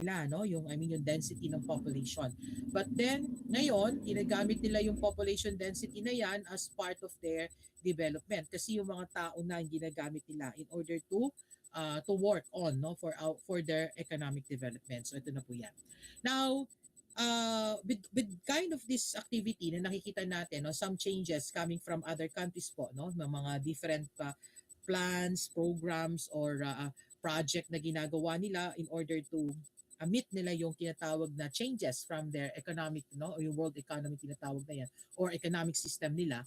nila, no? Yung density ng population. But then, ngayon, ginagamit nila yung population density na yan as part of their development. Kasi yung mga tao na yung ginagamit nila in order to work on, no, for their economic development. So ito na po yan. Now, with kind of this activity na nakikita natin, no, some changes coming from other countries po, no, ng mga different plans, programs, or project na ginagawa nila in order to meet nila yung tinatawag na changes from their economic, no, o yung world economy tinatawag na yan, or economic system nila.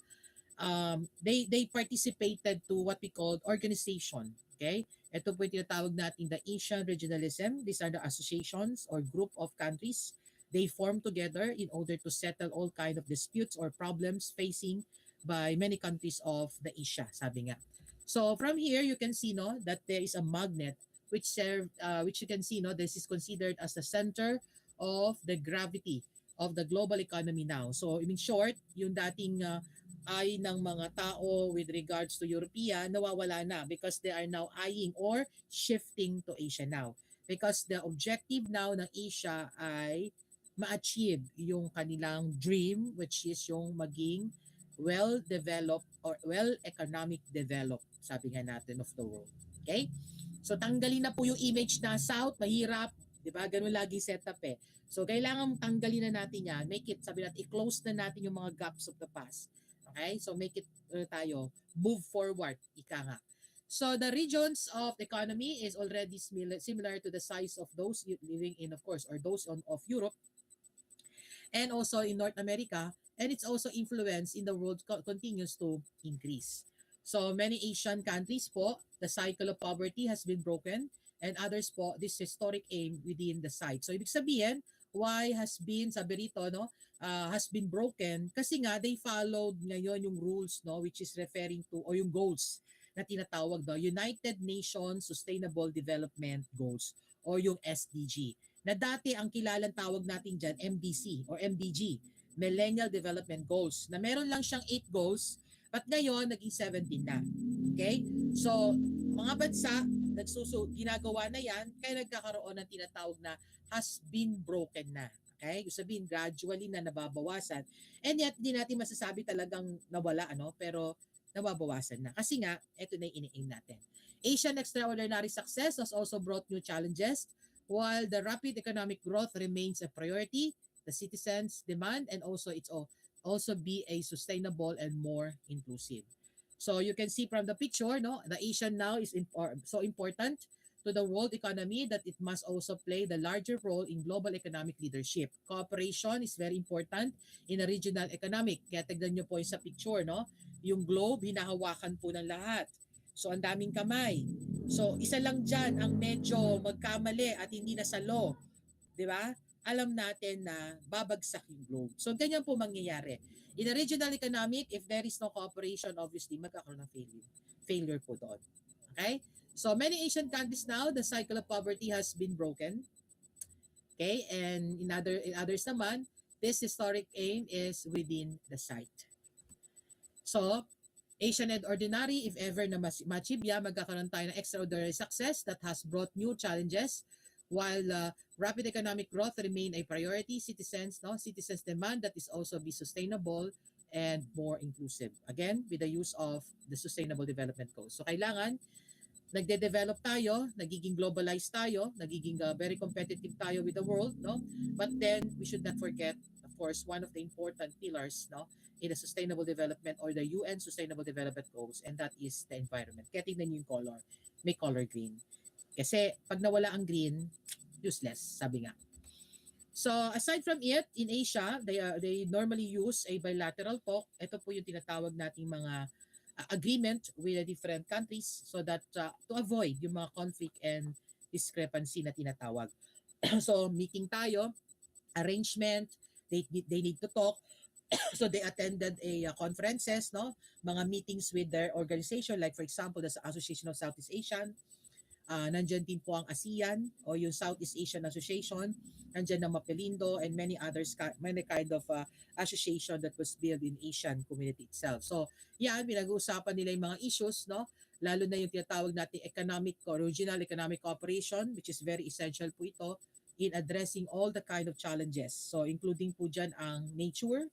They participated to what we call organization. Okay? Ito po yung tinatawag natin the Asian Regionalism. These are the associations or group of countries. They form together in order to settle all kind of disputes or problems facing by many countries of the Asia, sabi nga. So from here, you can see, no, that there is a magnet which you can see, no, this is considered as the center of the gravity of the global economy now. So in short, yung dating eye ng mga tao with regards to European, nawawala na because they are now eyeing or shifting to Asia now. Because the objective now ng Asia ay ma-achieve yung kanilang dream, which is yung maging well-developed or well-economic developed, sabi nga natin, of the world. Okay? So tanggalin na po yung image na South, mahirap, 'di ba? Ganun lagi setup eh. So kailangan tanggalin na natin 'yan. Make it, sabi natin, i-close na natin yung mga gaps of the past. Okay? So make it tayo move forward, ika nga. So the regions of the economy is already similar to the size of those living in, of course, or those of Europe and also in North America, and its also influence in the world continues to increase. So many Asian countries po, the cycle of poverty has been broken, and others po, this historic aim within the site. So ibig sabihin, why has been, sabi rito, no, has been broken kasi nga they followed ngayon yung rules, no, which is referring to, o yung goals na tinatawag do, United Nations Sustainable Development Goals o yung SDG. Na dati ang kilalang tawag natin dyan, MDC or MDG, Millennial Development Goals, na meron lang siyang 8 goals, but ngayon naging 17 na. Okay? So, mga bansa, ginagawa na yan, kaya nagkakaroon ng tinatawag na has been broken na. Okay? Ibig sabihin, gradually na nababawasan. And yet, hindi natin masasabi talagang nawala, ano? Pero nababawasan na. Kasi nga, ito na yung ini-aim natin. Asian extraordinary success has also brought new challenges. While the rapid economic growth remains a priority, the citizens' demand and also also be a sustainable and more inclusive. So you can see from the picture, no, the Asian now is so important to the world economy that it must also play the larger role in global economic leadership. Cooperation is very important in a regional economic. Kaya tignan nyo po yung sa picture, no? Yung globe, hinahawakan po ng lahat. So ang daming kamay. So isa lang dyan ang medyo magkamali at hindi na sa law. Di ba? Alam natin na babagsak yung globe. So ganyan po mangyayari. In a regional economic, if there is no cooperation, obviously magkakaroon ng failure. Failure po doon. Okay? So many Asian countries now, the cycle of poverty has been broken. Okay? And in others naman, this historic aim is within the site. So, Asian and ordinary, if ever na machibya, magkakaroon tayo ng extraordinary success that has brought new challenges. While rapid economic growth remain a priority, citizens demand that is also be sustainable and more inclusive. Again, with the use of the Sustainable Development Goals. So kailangan nagde-develop tayo, nagiging globalized tayo, nagiging very competitive tayo with the world, no? But then we should not forget, of course, one of the important pillars, no, in the sustainable development or the UN Sustainable Development Goals, and that is the environment. Kaya tingnan niyo yung color. May color green. Kasi pag nawala ang green, useless, sabi nga. So aside from it, in Asia, they normally use a bilateral talk. Ito po yung tinatawag nating mga agreement with the different countries so that to avoid yung mga conflict and discrepancy na tinatawag. So meeting tayo, arrangement, they need to talk. So they attended a conferences, no, mga meetings with their organization, like for example the Association of Southeast Asian. Nandyan din po ang ASEAN o yung Southeast Asian Association, nandyan ang Mapelindo and many others, many kind of association that was built in Asian community itself. So yan, pinag-uusapan nila yung mga issues, no? Lalo na yung tinatawag natin economic or regional economic cooperation, which is very essential po ito in addressing all the kind of challenges. So including po dyan ang nature,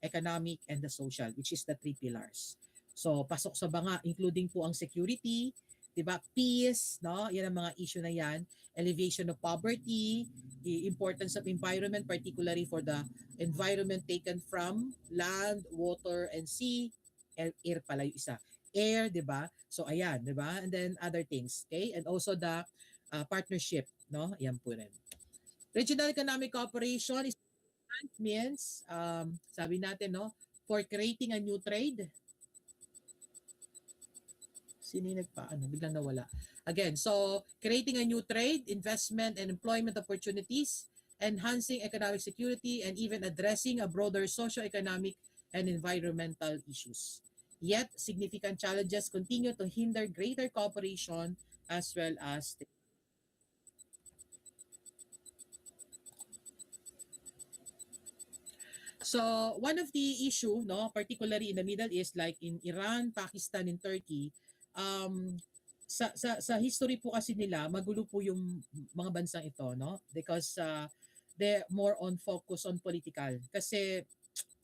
economic, and the social, which is the three pillars. So pasok sa banga, including po ang security, 'di ba? Peace, no? Yan ang mga issue na yan. Elevation of poverty, the importance of environment, particularly for the environment taken from land, water, and sea. Air pala yung isa. Air, 'di ba? So ayan, 'di ba? And then other things, okay? And also the partnership, no? Yan po rin. Regional economic cooperation is means sabi natin, no, for creating a new trade. Sino yung nagpaano? Biglang nawala. Again, so creating a new trade, investment and employment opportunities, enhancing economic security, and even addressing a broader socio-economic and environmental issues. Yet, significant challenges continue to hinder greater cooperation as well as so one of the issue, no, particularly in the Middle East, like in Iran, Pakistan, and Turkey, um, sa history po kasi nila, magulo po yung mga bansang ito, no? Because they're more on focus on political. Kasi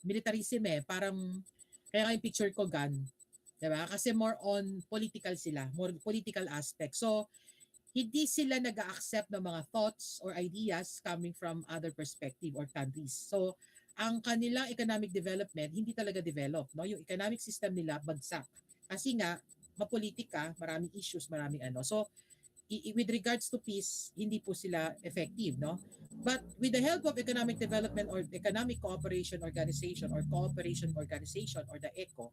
militarism parang, kaya nga yung picture ko gun, diba? Kasi more on political sila, more political aspect. So, hindi sila nag-accept ng mga thoughts or ideas coming from other perspective or countries. So, ang kanilang economic development hindi talaga develop, no? Yung economic system nila bagsak. Kasi nga mapolitika, maraming issues, maraming ano. So, with regards to peace, hindi po sila effective, no? But with the help of economic development or economic cooperation organization or the ECO,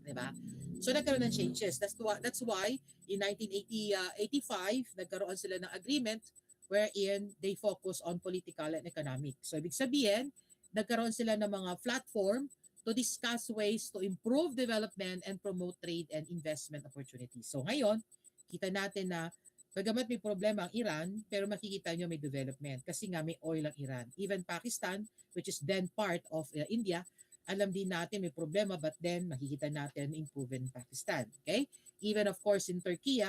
di ba? So nagkaroon ng changes. That's why in 1985 nagkaroon sila ng agreement wherein they focus on political and economic. So ibig sabihin, nagkaroon sila ng mga platform to discuss ways to improve development and promote trade and investment opportunities. So ngayon, kita natin na bagamat may problema ang Iran, pero makikita nyo may development kasi nga may oil ang Iran. Even Pakistan, which is then part of India, alam din natin may problema but then makikita natin improve in Pakistan. Okay? Even of course in Turkey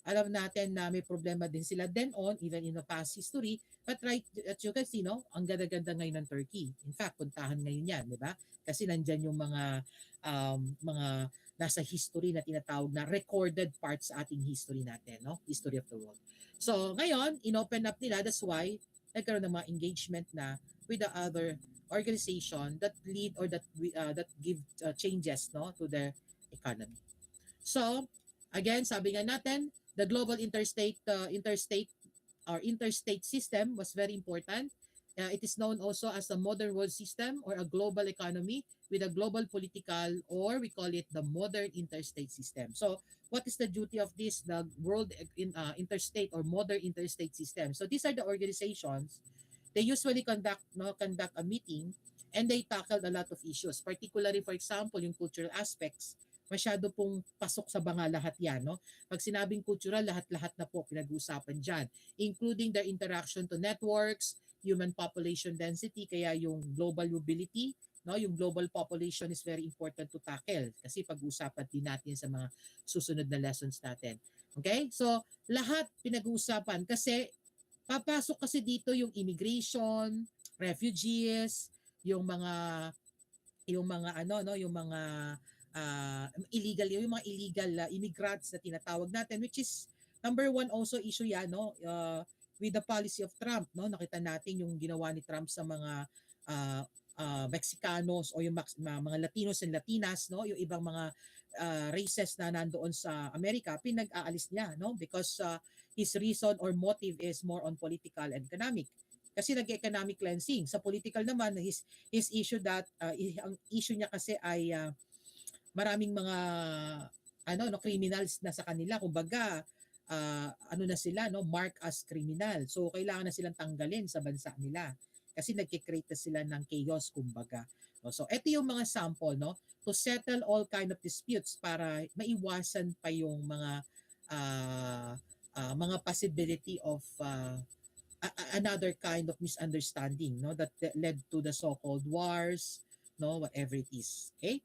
alam natin na may problema din sila then on, even in the past history. But right, as you can see, no, ang ganda-ganda ngayon ng Turkey. In fact, puntahan ngayon yan, di ba? Kasi nandyan yung mga nasa history na tinatawag na recorded parts sa ating history natin, no? History of the world. So, ngayon, inopen up nila, that's why nagkaroon ng mga engagement na with the other organization that lead or that give changes, no, to their economy. So, again, sabi nga natin, the global interstate system was very important. It is known also as the modern world system or a global economy with a global political, or we call it the modern interstate system. So, what is the duty of this, the world interstate or modern interstate system? So, these are the organizations. They usually conduct a meeting and they tackle a lot of issues. Particularly, for example, yung cultural aspects. Masyado pong pasok sa banga lahat yan, no? Pag sinabing cultural, lahat-lahat na po pinag-uusapan dyan, including their interaction to networks, human population density, kaya yung global mobility, no, yung global population is very important to tackle kasi pag-uusapan din natin sa mga susunod na lessons natin. Okay? So, lahat pinag-uusapan kasi papasok kasi dito yung immigration, refugees, yung mga ano no, yung mga mga illegal immigrants na tinatawag natin, which is number one also issue yan, no, with the policy of Trump, no. Nakita natin yung ginawa ni Trump sa mga Mexicanos o yung mga Latinos and Latinas, no, yung ibang mga races na nandoon sa Amerika, pinag-aalis niya, no, because his reason or motive is more on political and economic. Kasi nag-economic cleansing. Sa political naman, his issue that ang issue niya kasi ay maraming mga criminals na sa kanila, kumbaga ano na sila, no, mark as criminal. So kailangan na silang tanggalin sa bansa nila kasi nagki-create na sila ng chaos, kumbaga. No, so ito yung mga sample, no, to settle all kind of disputes para maiwasan pa yung mga possibility of another kind of misunderstanding, no, that led to the so-called wars, no, whatever it is. Okay?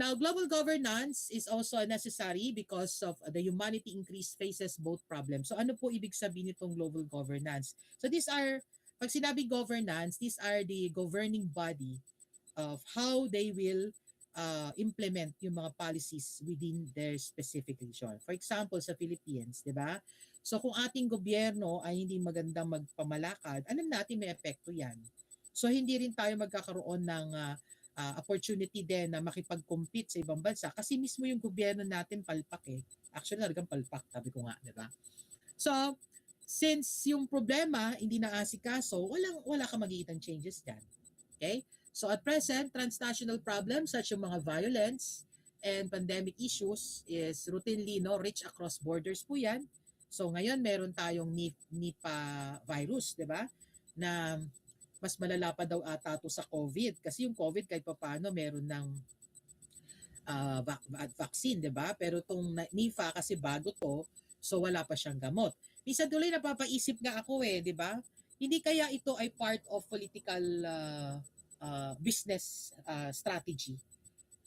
Now, global governance is also necessary because of the humanity increase faces both problems. So ano po ibig sabihin nitong global governance? So these are, pag sinabi governance, these are the governing body of how they will implement yung mga policies within their specific region. For example, sa Philippines, di ba? So kung ating gobyerno ay hindi magandang magpamalakad, alam natin may epekto yan. So hindi rin tayo magkakaroon ng opportunity din na makipag-compete sa ibang bansa kasi mismo yung gobyerno natin palpak eh. Actually, talagang palpak, sabi ko nga, di ba? So, since yung problema hindi naasikaso, wala ka magiitang changes dyan. Okay? So at present, transnational problems such yung mga violence and pandemic issues is routinely reach across borders po yan. So ngayon meron tayong Nipah virus, di ba? Na mas malala pa daw ata to sa COVID kasi yung COVID kahit pa paano meron ng vaccine, di ba? Pero itong Nipah kasi bago to, so wala pa siyang gamot. Minsan tuloy napapaisip nga ako di ba? Hindi kaya ito ay part of political business strategy,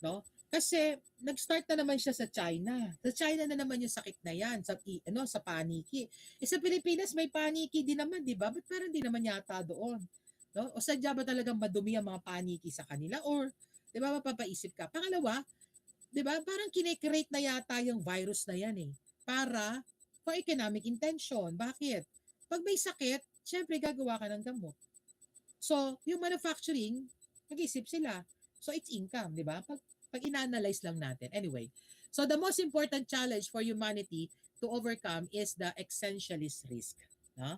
no? Kasi nag-start na naman siya sa China. Sa China na naman yung sakit na yan, sa paniki. Sa Pilipinas may paniki din naman, 'di ba? But parang di naman yata doon, no? O sadya ba talagang madumi ang mga paniki sa kanila or 'di ba mapapaisip ka. Pangalawa, 'di ba? Parang kine-create na yata yung virus na yan para for economic intention. Bakit? Pag may sakit, syempre gagawa ka ng gamot. So, yung manufacturing, nag-isip sila. So, it's income, di ba? Pag ina-analyze lang natin. Anyway, so the most important challenge for humanity to overcome is the essentialist risk. No?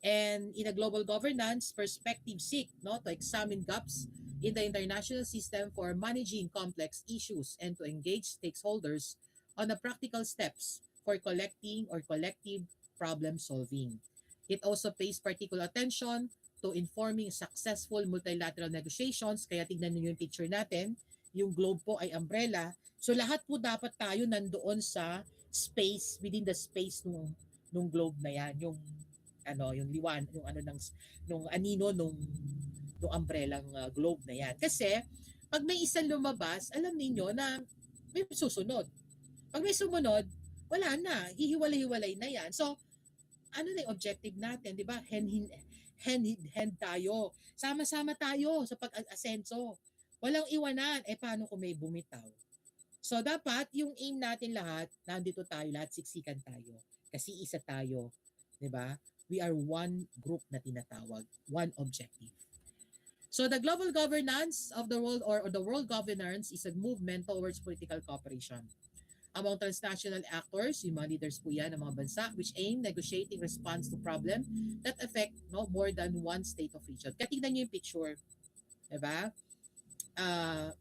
And in a global governance perspective seek to examine gaps in the international system for managing complex issues and to engage stakeholders on the practical steps for collecting or collective problem solving. It also pays particular attention to informing successful multilateral negotiations. Kaya tignan niyo yung picture natin. Yung globe po ay umbrella. So lahat po dapat tayo nandoon sa space, within the space nung globe na yan. Yung liwan, yung nung anino nung umbrellang globe na yan. Kasi pag may isang lumabas, alam niyo na may susunod. Pag may sumunod, wala na. Hihiwalay-hiwalay na yan. So, ano na yung objective natin, di ba? Hand tayo. Sama-sama tayo sa pag-asenso. Walang iwanan. Paano kung may bumitaw? So, dapat yung aim natin lahat, nandito tayo, lahat siksikan tayo. Kasi isa tayo. Di ba? We are one group na tinatawag. One objective. So, the global governance of the world or the world governance is a movement towards political cooperation among transnational actors, yung mga leaders po yan ng mga bansa, which aim negotiating response to problem that affect more than one state of region. Kaya tingnan nyo yung picture. Diba?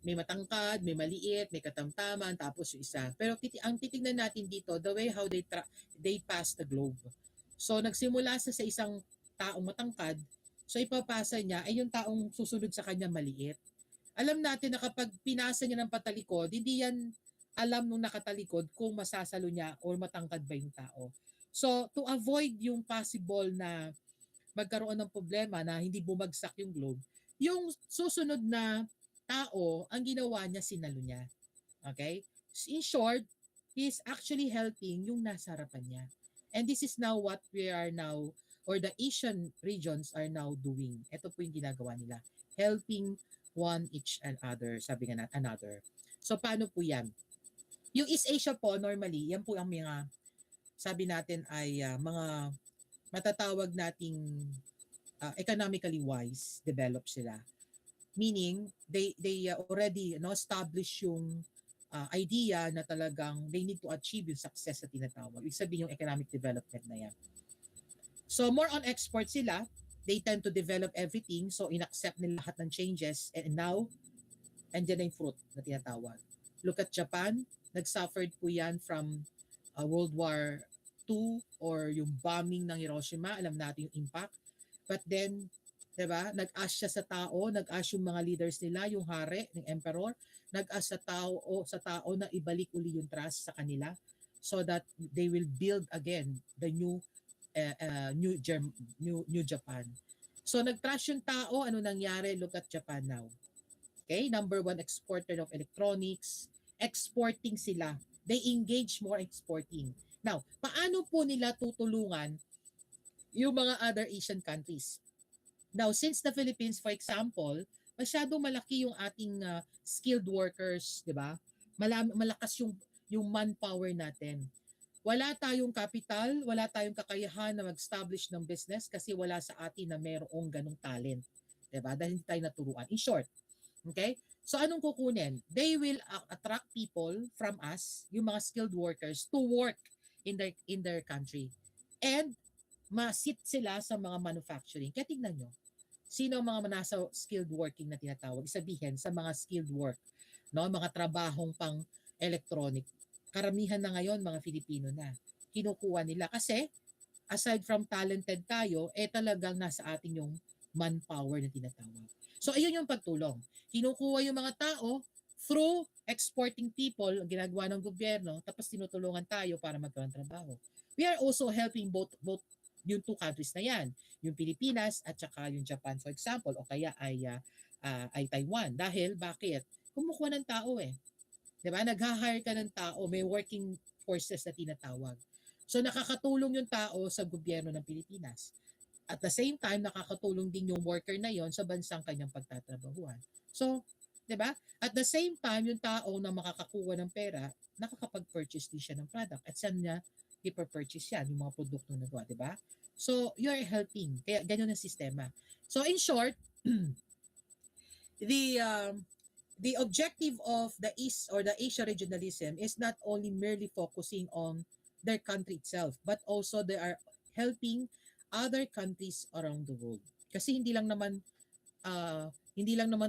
May matangkad, may maliit, may katamtaman, tapos yung isa. Pero ang titignan natin dito, the way how they pass the globe. So nagsimula sa isang taong matangkad, so ipapasa niya ay yung taong susunod sa kanya maliit. Alam natin na kapag pinasa niya ng patalikod, hindi yan alam nung nakatalikod kung masasalo niya or matangkad ba yung tao. So, to avoid yung possible na magkaroon ng problema na hindi bumagsak yung globe, yung susunod na tao, ang ginawa niya, sinalo niya. Okay? In short, he is actually helping yung nasa harapan niya. And this is now what we are now, or the Asian regions are now doing. Ito po yung ginagawa nila. Helping one each and other, sabi nga another. So, paano po yan? Yung East Asia po, normally, yan po ang mga, sabi natin ay mga matatawag nating economically wise, develop sila. Meaning, they already establish yung idea na talagang they need to achieve yung success na tinatawag. Ibig sabihin yung economic development na yan. So, more on export sila. They tend to develop everything. So, inaccept nila lahat ng changes. And now, andyan na yung fruit na tinatawag. Look at Japan. Nag-suffered po yan from World War II or yung bombing ng Hiroshima. Alam natin yung impact. But then, diba, nag-ask siya sa tao, nag-ask yung mga leaders nila, yung hari, ng emperor, nag-ask sa tao na ibalik uli yung trust sa kanila so that they will build again the new Japan. So nag-trust yung tao, ano nangyari? Look at Japan now. Okay, number one exporter of electronics, exporting sila. They engage more exporting. Now, paano po nila tutulungan yung mga other Asian countries? Now, since the Philippines, for example, masyadong malaki yung ating skilled workers, di ba? Malakas yung manpower natin. Wala tayong capital, wala tayong kakayahan na mag-establish ng business kasi wala sa atin na mayroong ganong talent. Di ba? Dahil hindi tayo naturuan. In short, okay? So anong kukunin? They will attract people from us, yung mga skilled workers, to work in their country. And ma-sit sila sa mga manufacturing. Kaya tignan nyo, sino ang mga nasa skilled working na tinatawag? Sabihin sa mga skilled work, no, mga trabahong pang electronic. Karamihan na ngayon mga Filipino na. Kinukuha nila kasi aside from talented tayo, talagang nasa atin yung manpower na tinatawag. So ayun yung pagtulong. Kinukuha yung mga tao through exporting people, ginagawa ng gobyerno, tapos tinutulungan tayo para magkaroon ng trabaho. We are also helping both yung two countries na yan, yung Pilipinas at saka yung Japan for example, o kaya ay Taiwan. Dahil bakit? Kumukuha ng tao eh. 'Di ba? Nag-hire ka ng tao, may working forces na tinatawag. So nakakatulong yung tao sa gobyerno ng Pilipinas. At the same time, nakakatulong din yung worker na yon sa bansang kanyang pagtatrabahuan. So, 'di ba? At the same time, yung tao na makakakuha ng pera, nakakapag-purchase din siya ng product. At saan niya i-purchase yan, yung mga produkto na gawa, 'di ba? So, you're helping. Kaya ganyan ang sistema. So, in short, the the objective of the East or the Asia regionalism is not only merely focusing on their country itself, but also they are helping other countries around the world. Kasi hindi lang naman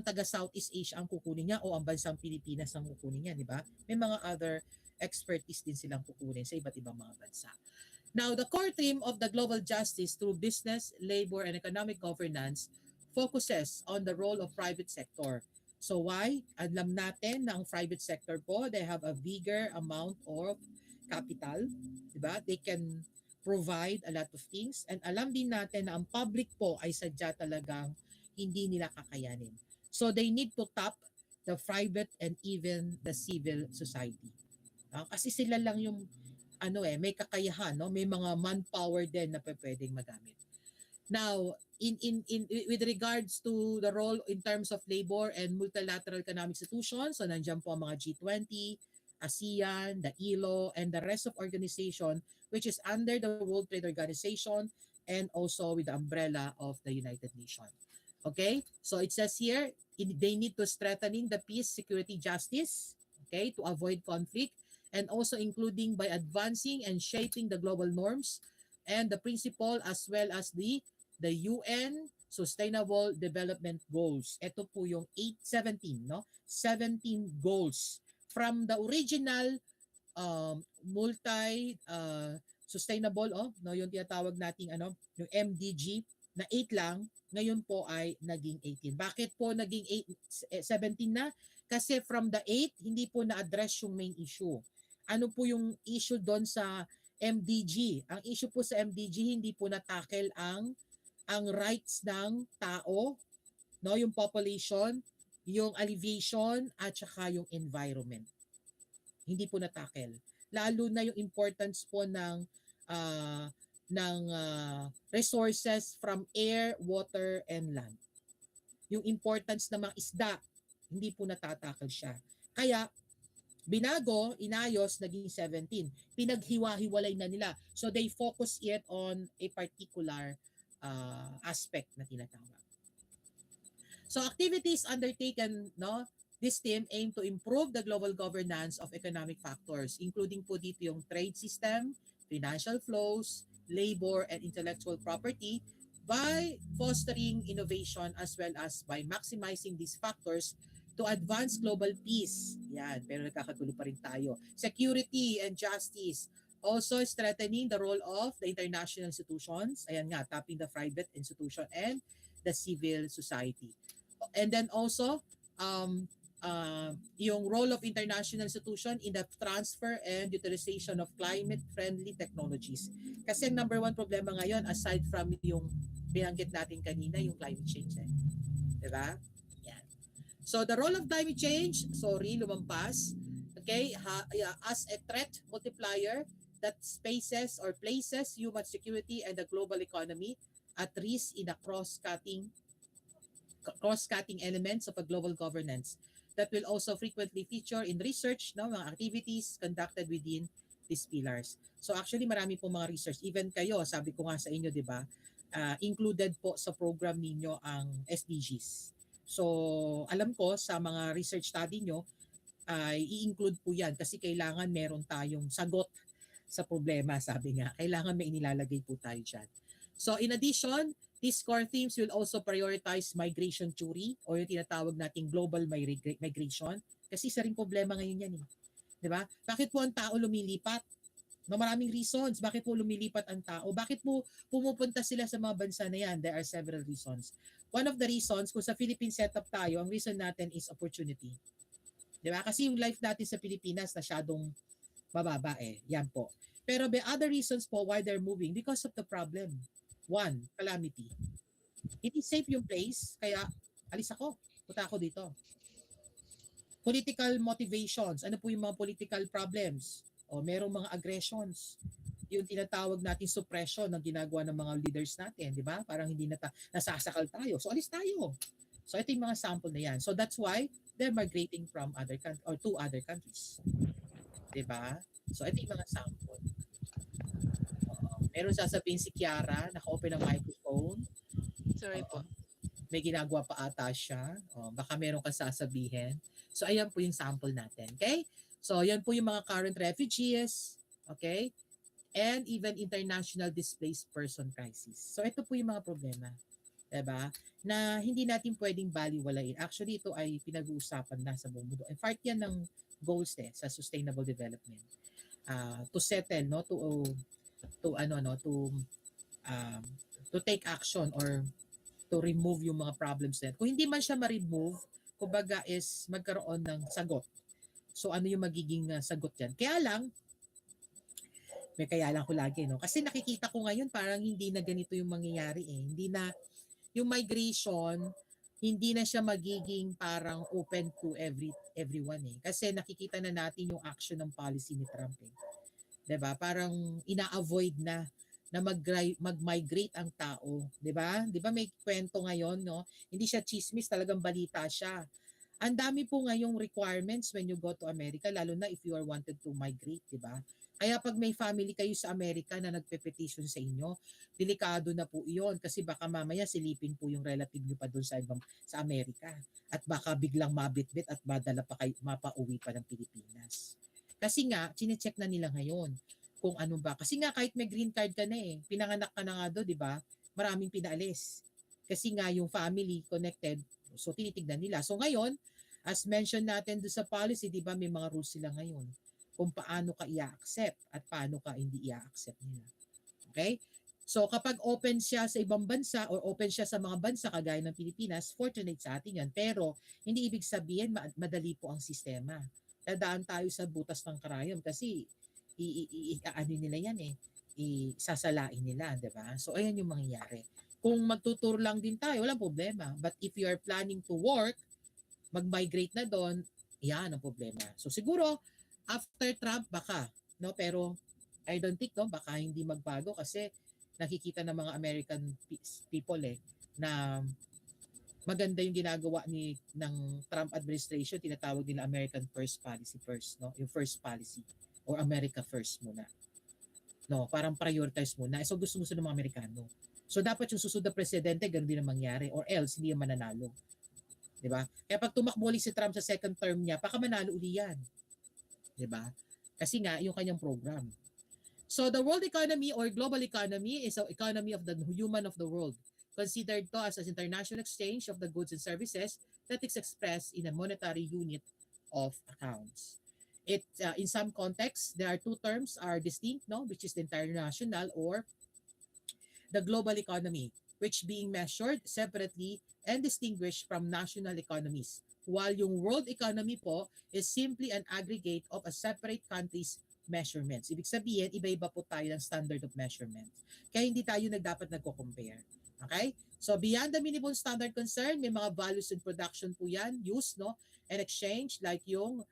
taga Southeast Asia ang kukunin niya o ang bansang Pilipinas ang kukunin niya, di ba? May mga other expertise din silang kukunin sa iba't ibang mga bansa. Now, the core theme of the global justice through business, labor, and economic governance focuses on the role of private sector. So why? Alam natin na ang private sector po, they have a bigger amount of capital, di ba? They can provide a lot of things. And alam din natin na ang public po ay sadya talagang hindi nila kakayanin. So they need to tap the private and even the civil society. Kasi sila lang yung may kakayahan, no? May mga manpower din na pwedeng magamit. Now, in with regards to the role in terms of labor and multilateral economic institutions, so nandiyan po ang mga G20, ASEAN, the ILO, and the rest of organization which is under the World Trade Organization and also with the umbrella of the United Nations. Okay? So it says here, they need to strengthening the peace, security, justice, okay, to avoid conflict, and also including by advancing and shaping the global norms and the principle as well as the UN Sustainable Development Goals. Ito po yung 17, no? 17 goals from the original sustainable no, yung tinatawag nating yung MDG na 8 lang, ngayon po ay naging 18. Bakit po naging 17 na? Kasi from the 8 hindi po na-address yung main issue. Ano po yung issue doon sa MDG? Ang issue po sa MDG hindi po na-tackle ang rights ng tao, no, yung population, yung alleviation at saka yung environment. Hindi po na-tackle. Lalo na yung importance po ng resources from air, water, and land. Yung importance ng mga isda, hindi po natatackle siya. Kaya, binago, inayos, naging 17. Pinaghiwa-hiwalay na nila. So they focus it on a particular aspect na tinatawag. So activities undertaken, no, this team aim to improve the global governance of economic factors, including po dito yung trade system, financial flows, labor, and intellectual property by fostering innovation as well as by maximizing these factors to advance global peace. Yan, pero nagkakagulo pa rin tayo. Security and justice. Also strengthening the role of the international institutions. Ayan nga, tapping the private institution and the civil society. And then also, yung role of international institution in the transfer and utilization of climate-friendly technologies. Kasi number one problema ngayon, aside from yung binanggit natin kanina, yung climate change. Diba? Yan. So the role of climate change, sorry, lumampas, okay, as a threat multiplier that spaces or places human security and the global economy at risk in a cross-cutting elements of a global governance that will also frequently feature in research, no, mga activities conducted within these pillars. So actually marami po mga research. Even kayo, sabi ko nga sa inyo, di ba, included po sa program ninyo ang SDGs. So alam ko sa mga research study nyo, ay i-include po yan kasi kailangan meron tayong sagot sa problema, sabi nga. Kailangan may inilalagay po tayo dyan. So in addition, these core themes will also prioritize migration theory o yung tinatawag nating global migration. Kasi isa rin problema ngayon yan eh. Di ba? Bakit po ang tao lumilipat? No, maraming reasons. Bakit po lumilipat ang tao? Bakit po pumupunta sila sa mga bansa na yan? There are several reasons. One of the reasons, kung sa Philippine setup tayo, ang reason natin is opportunity. Di ba? Kasi yung life natin sa Pilipinas masyadong mababa eh. Yan po. Pero the other reasons po why they're moving because of the problem. One, calamity. Hindi safe yung place, kaya alis ako. Punta ako dito. Political motivations. Ano po yung mga political problems? O merong mga aggressions. Yung tinatawag natin suppression ng ginagawa ng mga leaders natin, di ba? Parang hindi nasasakal tayo. So alis tayo. So ito yung mga sample na yan. So that's why they're migrating from other countries or to other countries. Di ba? So ito yung mga sample. Meron sasabihin si Kiara, naka-open ang microphone. Sorry po. May ginagawa pa ata siya. Baka meron kang sasabihin. So ayan po yung sample natin. Okay? So ayan po yung mga current refugees. Okay? And even international displaced person crisis. So ito po yung mga problema. Diba? Na hindi natin pwedeng baliwalain. Actually, ito ay pinag-uusapan na sa buong mundo. In fact, yan ng goals sa sustainable development. To settle, no? To take action or to remove yung mga problems na. Kung hindi man siya ma-remove, kumbaga is magkaroon ng sagot. So ano yung magiging sagot yan? Kaya lang, may kaya lang ko lagi, no? Kasi nakikita ko ngayon parang hindi na ganito yung mangyayari eh. Hindi na, yung migration, hindi na siya magiging parang open to everyone eh. Kasi nakikita na natin yung action ng policy ni Trump eh. 'Di ba? Parang ina-avoid na mag-migrate ang tao, 'di ba? 'Di ba may kwento ngayon, no? Hindi siya chismis, talagang balita siya. Ang dami po ngayong requirements when you go to America, lalo na if you are wanted to migrate, 'di ba? Kaya pag may family kayo sa Amerika na nagpe-petition sa inyo, delikado na po 'yon kasi baka mamaya silipin po yung relative niyo pa doon sa Amerika at baka biglang mabitbit at madala pa kayo mapauwi pa ng Pilipinas. Kasi nga, chine-check na nila ngayon kung ano ba. Kasi nga, kahit may green card ka na eh, pinanganak ka na nga do, di ba? Maraming pinaalis. Kasi nga, yung family connected, so tinitignan nila. So ngayon, as mentioned natin do sa policy, di ba, may mga rules sila ngayon kung paano ka i-accept at paano ka hindi i-accept nila. Okay? So kapag open siya sa ibang bansa or open siya sa mga bansa kagaya ng Pilipinas, fortunate sa atin yan. Pero hindi ibig sabihin madali po ang sistema. Dadaan tayo sa butas ng karayom kasi ano nila yan eh, isasalain nila, di ba? So ayan yung mangyayari. Kung magtuturo lang din tayo, walang problema. But if you are planning to work, mag-migrate na doon, yan ang problema. So siguro, after Trump, baka, no? Pero I don't think, no? Baka hindi magbago kasi nakikita ng mga American people eh, na maganda yung ginagawa ng Trump administration, tinatawag nila American First Policy first, no? Yung first policy or America first muna. No, parang prioritize muna. So gusto ng mga Amerikano. So dapat yung susunod na presidente ganun din ang mangyari or else hindi yung mananalo. 'Di ba? Kaya pag tumakbo ulit si Trump sa second term niya, baka manalo uli yan. 'Di ba? Kasi nga yung kanyang program. So the world economy or global economy is the economy of the human of the world, considered to as an international exchange of the goods and services that is expressed in a monetary unit of accounts. In some contexts, there are two terms are distinct, no, which is the international or the global economy, which being measured separately and distinguished from national economies. While yung world economy po is simply an aggregate of a separate country's measurements. Ibig sabihin, iba-iba po tayo ng standard of measurement. Kaya hindi tayo dapat nagko-compare. Okay? So beyond the minimum standard concern, may mga values in production po yan, use, no? And exchange, like yung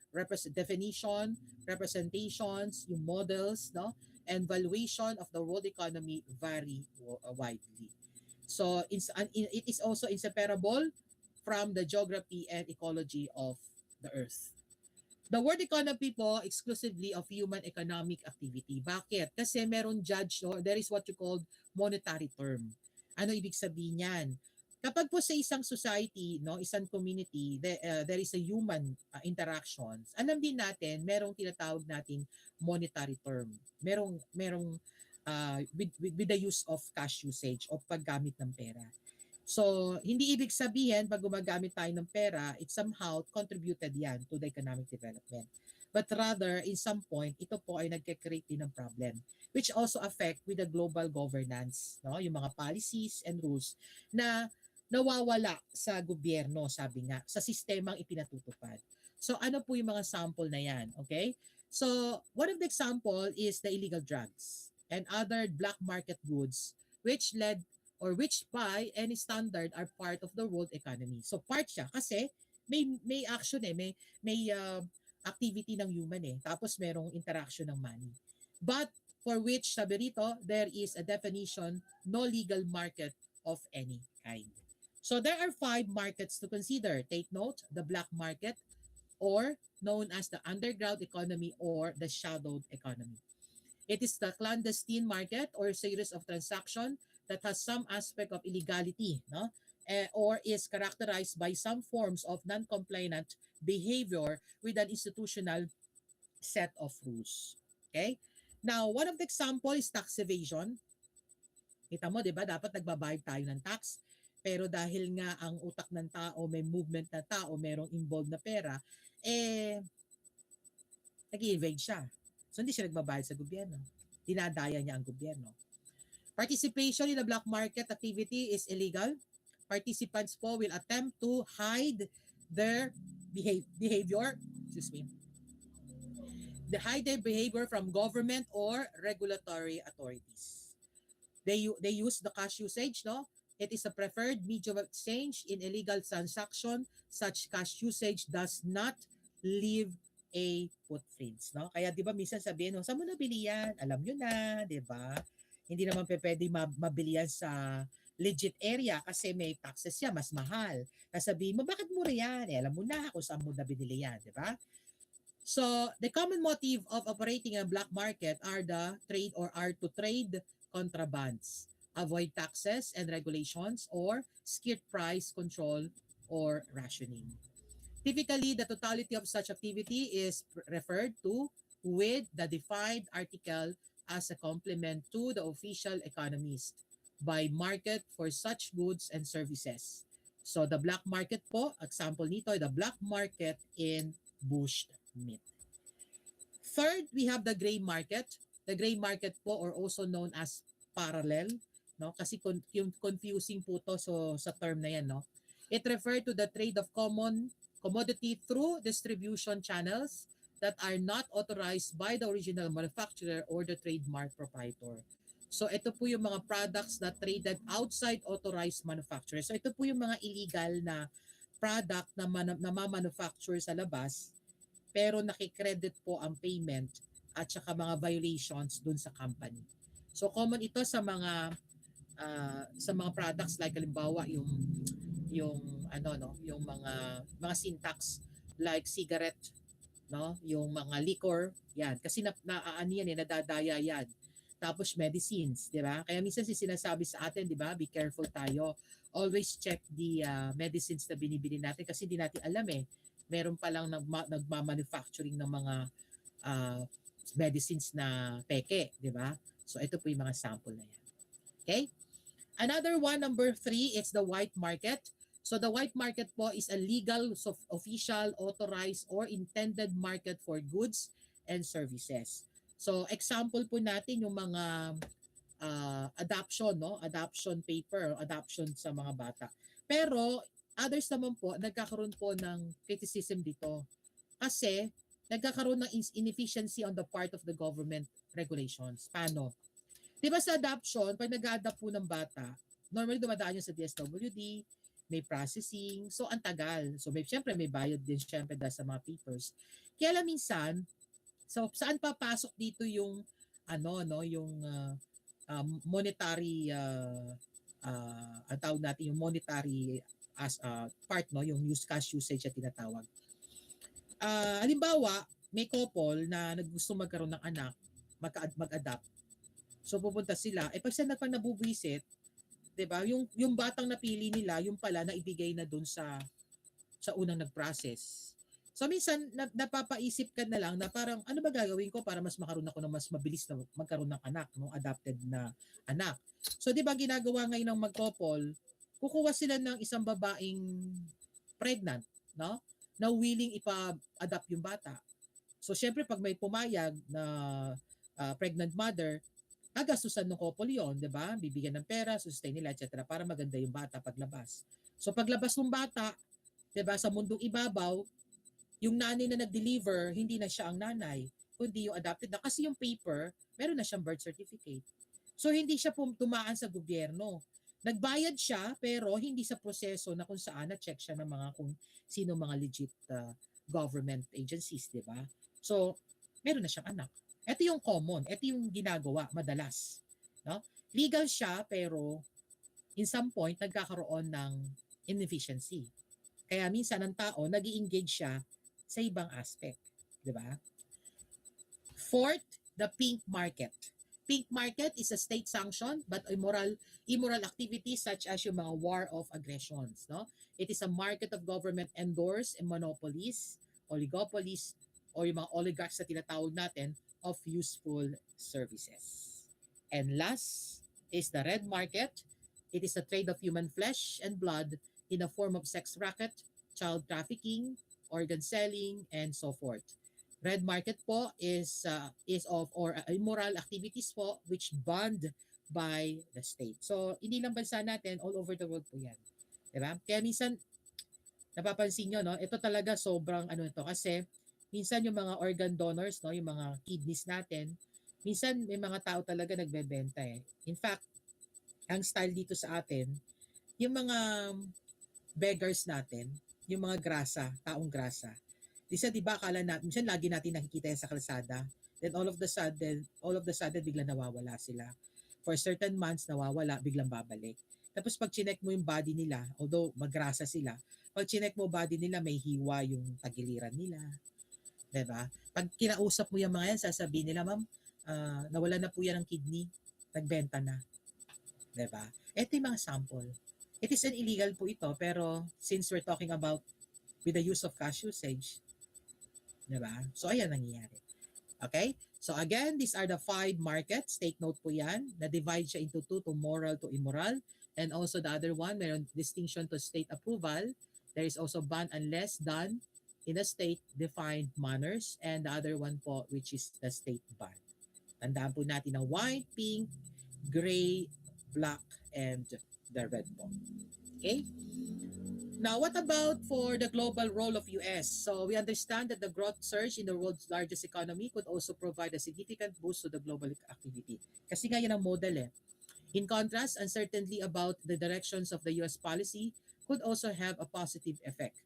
definition, representations, yung models, no? And valuation of the world economy vary widely. So it is also inseparable from the geography and ecology of the earth. The world economy po exclusively of human economic activity. Bakit? Kasi meron judge, no? There is what you call monetary term. Ano ibig sabihin yan? Kapag po sa isang society, no, isang community, there is a human interactions. Alam din natin, merong tinatawag nating monetary term. Merong with the use of cash usage o paggamit ng pera. So, hindi ibig sabihin pag gumagamit tayo ng pera, it somehow contributed yan to the economic development. But rather, in some point, ito po ay nagke-create din ng problem, which also affect with the global governance, no? Yung mga policies and rules na nawawala sa gobyerno, sabi nga, sa sistemang ipinatutupad. So, ano po yung mga sample na yan, okay? So, one of the example is the illegal drugs and other black market goods which led or which by any standard are part of the world economy. So part siya kasi may action may activity ng human tapos merong interaction ng money. But for which sabi rito, there is a definition, no legal market of any kind. So there are 5 markets to consider. Take note, the black market or known as the underground economy or the shadowed economy. It is the clandestine market or series of transactions that has some aspect of illegality, no? Or is characterized by some forms of non-compliant behavior with an institutional set of rules. Okay? Now, one of the example is tax evasion. Kita mo, di ba? Dapat nagbabayad tayo ng tax. Pero dahil nga ang utak ng tao, may movement na tao, merong involved na pera, nag-evade siya. So, hindi siya nagbabayad sa gobyerno. Dinadaya niya ang gobyerno. Participation in the black market activity is illegal. Participants po will attempt to hide their behavior, hide their behavior from government or regulatory authorities. They use the cash usage, no? It is a preferred medium of exchange in illegal transaction. Such cash usage does not leave a footprints, no? Kaya 'di ba minsan sabihin, no, saan mo nabili yan? Alam niyo na, 'di ba? Hindi naman pwede mabili yan sa legit area kasi may taxes siya, mas mahal. Sasabihin mo, bakit mura yan? Alam mo na kung saan mo na binili yan, di ba? So, the common motive of operating in a black market are to trade contrabands, avoid taxes and regulations, or skirt price control or rationing. Typically, the totality of such activity is referred to with the defined article as a complement to the official economies by market for such goods and services. So the black market po, example nito, the black market in bush meat. Third, we have the gray market. The gray market po or also known as parallel, no? Kasi yung confusing po to so sa term na yan, no? It refers to the trade of commodity through distribution channels that are not authorized by the original manufacturer or the trademark proprietor. So ito po yung mga products na traded outside authorized manufacturer. So ito po yung mga illegal na product na ma-manufacture sa labas pero nakikredit po ang payment at saka mga violations dun sa company. So common ito sa mga products like halimbawa yung yung mga syntax like cigarette, no, yung mga liquor, yan kasi nadadaya yan. Tapos medicines, di ba? Kaya minsan sinasabi sa atin, di ba, be careful tayo. Always check the medicines na binibili natin kasi di natin alam meron pa lang nagma-manufacturing ng mga medicines na peke, di ba? So ito po yung mga sample na yan. Okay? Another one, number 3, it's the white market. So the white market po is a legal, official, authorized, or intended market for goods and services. So example po natin yung mga adoption, no? Adoption paper, adoption sa mga bata. Pero others naman po, nagkakaroon po ng criticism dito. Kasi nagkakaroon ng inefficiency on the part of the government regulations. Paano? Di ba sa adoption, pag nag-a-adopt po ng bata, normally dumadaan yun sa DSWD, may processing, so ang tagal. So syempre may bayad din syempre dahil sa mga papers. Kaya lang minsan, so saan papasok dito yung ano no, yung monetary ang tawag natin yung monetary as part no, yung use cash usage na tinatawag. Halimbawa, may couple na naggusto magkaroon ng anak, mag-adapt. So pupunta sila, pag sila pag nabubwisit, 'di ba? Yung batang napili nila, yung pala na ibigay na doon sa unang nag-process. So minsan napapaisip ka na lang na parang ano ba gagawin ko para mas makaroon ako ng mas mabilis na magkaroon ng anak, no, adopted na anak. So 'di ba ginagawa ngayon ng mag-couple, kukuha sila ng isang babaeng pregnant, no? Na willing ipa-adopt yung bata. So syempre pag may pumayag na pregnant mother, gagastusan ng couple yun, di ba? Bibigyan ng pera, sustain nila, etc. para maganda yung bata paglabas. So paglabas ng bata, di ba, sa mundong ibabaw, yung nanay na nag-deliver, hindi na siya ang nanay, kundi yung adopted na. Kasi yung paper, meron na siyang birth certificate. So hindi siya tumaan sa gobyerno. Nagbayad siya, pero hindi sa proseso na kung saan na-check siya ng mga kung sino mga legit government agencies, di ba? So, meron na siyang anak. Ito yung common, ito yung ginagawa madalas. No? Legal siya, pero in some point, nagkakaroon ng inefficiency. Kaya minsan ang tao, nag-i-engage siya sa ibang aspect. Di ba? Fourth, the pink market. Pink market is a state-sanctioned but immoral activities such as yung mga war of aggressions. No? It is a market of government-endorsed monopolies, oligopolies, or yung mga oligarchs na tinatawag natin of useful services. And last is the red market. It is a trade of human flesh and blood in a form of sex racket, child trafficking, organ selling, and so forth. Red market po is of or immoral activities po which banned by the state. So, hindi lang bansa natin, all over the world po yan. Diba? Kaya minsan, napapansin nyo, no? Ito talaga sobrang ano ito. Kasi, minsan yung mga organ donors, no? Yung mga kidneys natin, minsan may mga tao talaga nagbebenta eh. In fact, ang style dito sa atin, yung mga beggars natin, yung mga grasa, taong grasa, di ba akala natin, minsan lagi natin nakikita yan sa kalsada. Then all of the sudden, biglang nawawala sila. For certain months, nawawala, biglang babalik. Tapos pag chinek mo yung body nila, although magrasa sila, pag chinek mo body nila, may hiwa yung tagiliran nila. Diba? Pag kinausap mo yung mga yan, sasabihin nila, ma'am, nawala na po yan ng kidney, nagbenta na. Diba? Ito yung mga sample. It is an illegal po ito, pero since we're talking about with the use of cash usage, diba? So, ayan nangyayari. Okay? So, again, these are the 5 markets. Take note po yan. Na-divide siya into 2, to moral to immoral. And also the other one, mayroon distinction to state approval. There is also ban unless done in a state-defined manners. And the other one po, which is the state ban. Tandaan po natin ang white, pink, gray, black, and the red po. Okay? Now, what about for the global role of US? So we understand that the growth surge in the world's largest economy could also provide a significant boost to the global activity. Kasi nga yan ang model eh. In contrast, uncertainty about the directions of the US policy could also have a positive effect.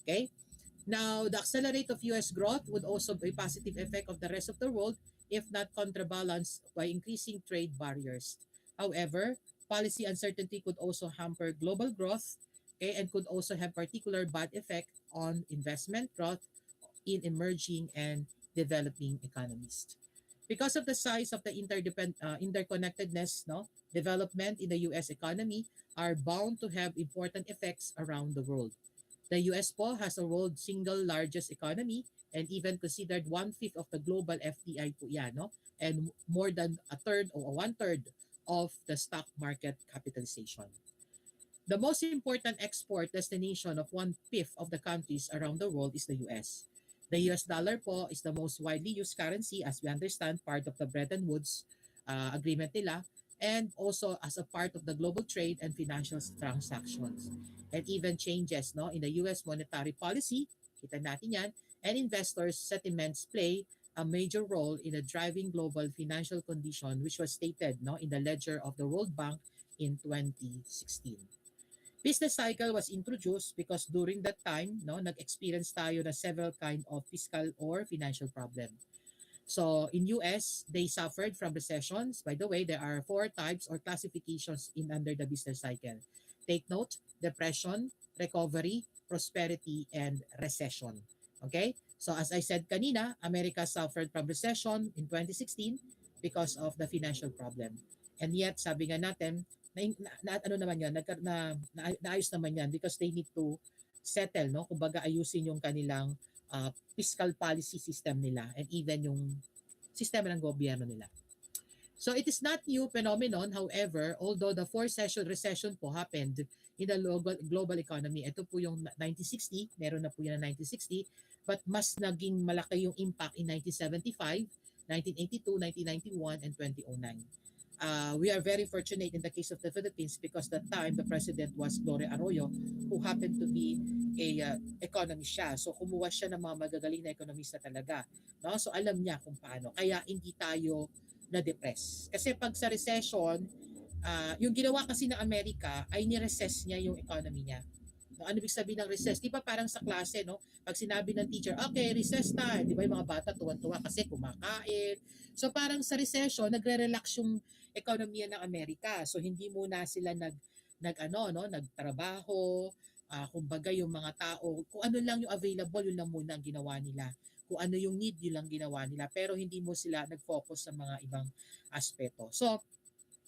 Okay? Now, the accelerate of US growth would also be a positive effect of the rest of the world if not counterbalanced by increasing trade barriers. However, policy uncertainty could also hamper global growth, okay, and could also have particular bad effect on investment growth in emerging and developing economies. Because of the size of the interconnectedness, no, development in the U.S. economy are bound to have important effects around the world. The U.S. po has a world single largest economy and even considered 1/5 of the global FDI po yan, no? And more than a third or 1/3 of the stock market capitalization. The most important export destination of 1/5 of the countries around the world is the US. The US dollar po is the most widely used currency as we understand, part of the Bretton Woods agreement nila, and also as a part of the global trade and financial transactions. And even changes no in the US monetary policy, kita natin yan, and investors' sentiments play a major role in the driving global financial condition which was stated no in the ledger of the World Bank in 2016. Business cycle was introduced because during that time, no, nag-experience tayo na several kind of fiscal or financial problem. So in US, they suffered from recessions. By the way, there are four types or classifications in under the business cycle. Take note: depression, recovery, prosperity, and recession. Okay? So as I said kanina, America suffered from recession in 2016 because of the financial problem. And yet, sabi nga natin, ano naman yan, naayos naman yan because they need to settle, no? Kumbaga ayusin yung kanilang fiscal policy system nila and even yung sistema ng gobyerno nila. So it is not new phenomenon, however, although the fourth recession po happened in the global economy. Ito po yung 1960, meron na po yan na 1960, but mas naging malaki yung impact in 1975, 1982, 1991, and 2009. We are very fortunate in the case of the Philippines because that time the president was Gloria Arroyo, who happened to be a economist siya. So kumuha siya ng mga magagaling na ekonomista talaga. No? So alam niya kung paano. Kaya hindi tayo na-depress. Kasi pag sa recession, yung ginawa kasi ng Amerika ay ni-recess niya yung economy niya. No, ano ibig sabihin ng recess? Di ba parang sa klase, no? Pag sinabi ng teacher, okay, recess time. Di ba yung mga bata tuwan-tuwa kasi kumakain. So parang sa recession, nagre-relax yung ekonomiya ng Amerika. So hindi muna sila nagtrabaho, kumbaga yung mga tao, kung ano lang yung available, yun lang muna ang ginawa nila. Kung ano yung need, yun lang ginawa nila. Pero hindi mo sila nag-focus sa mga ibang aspeto. So,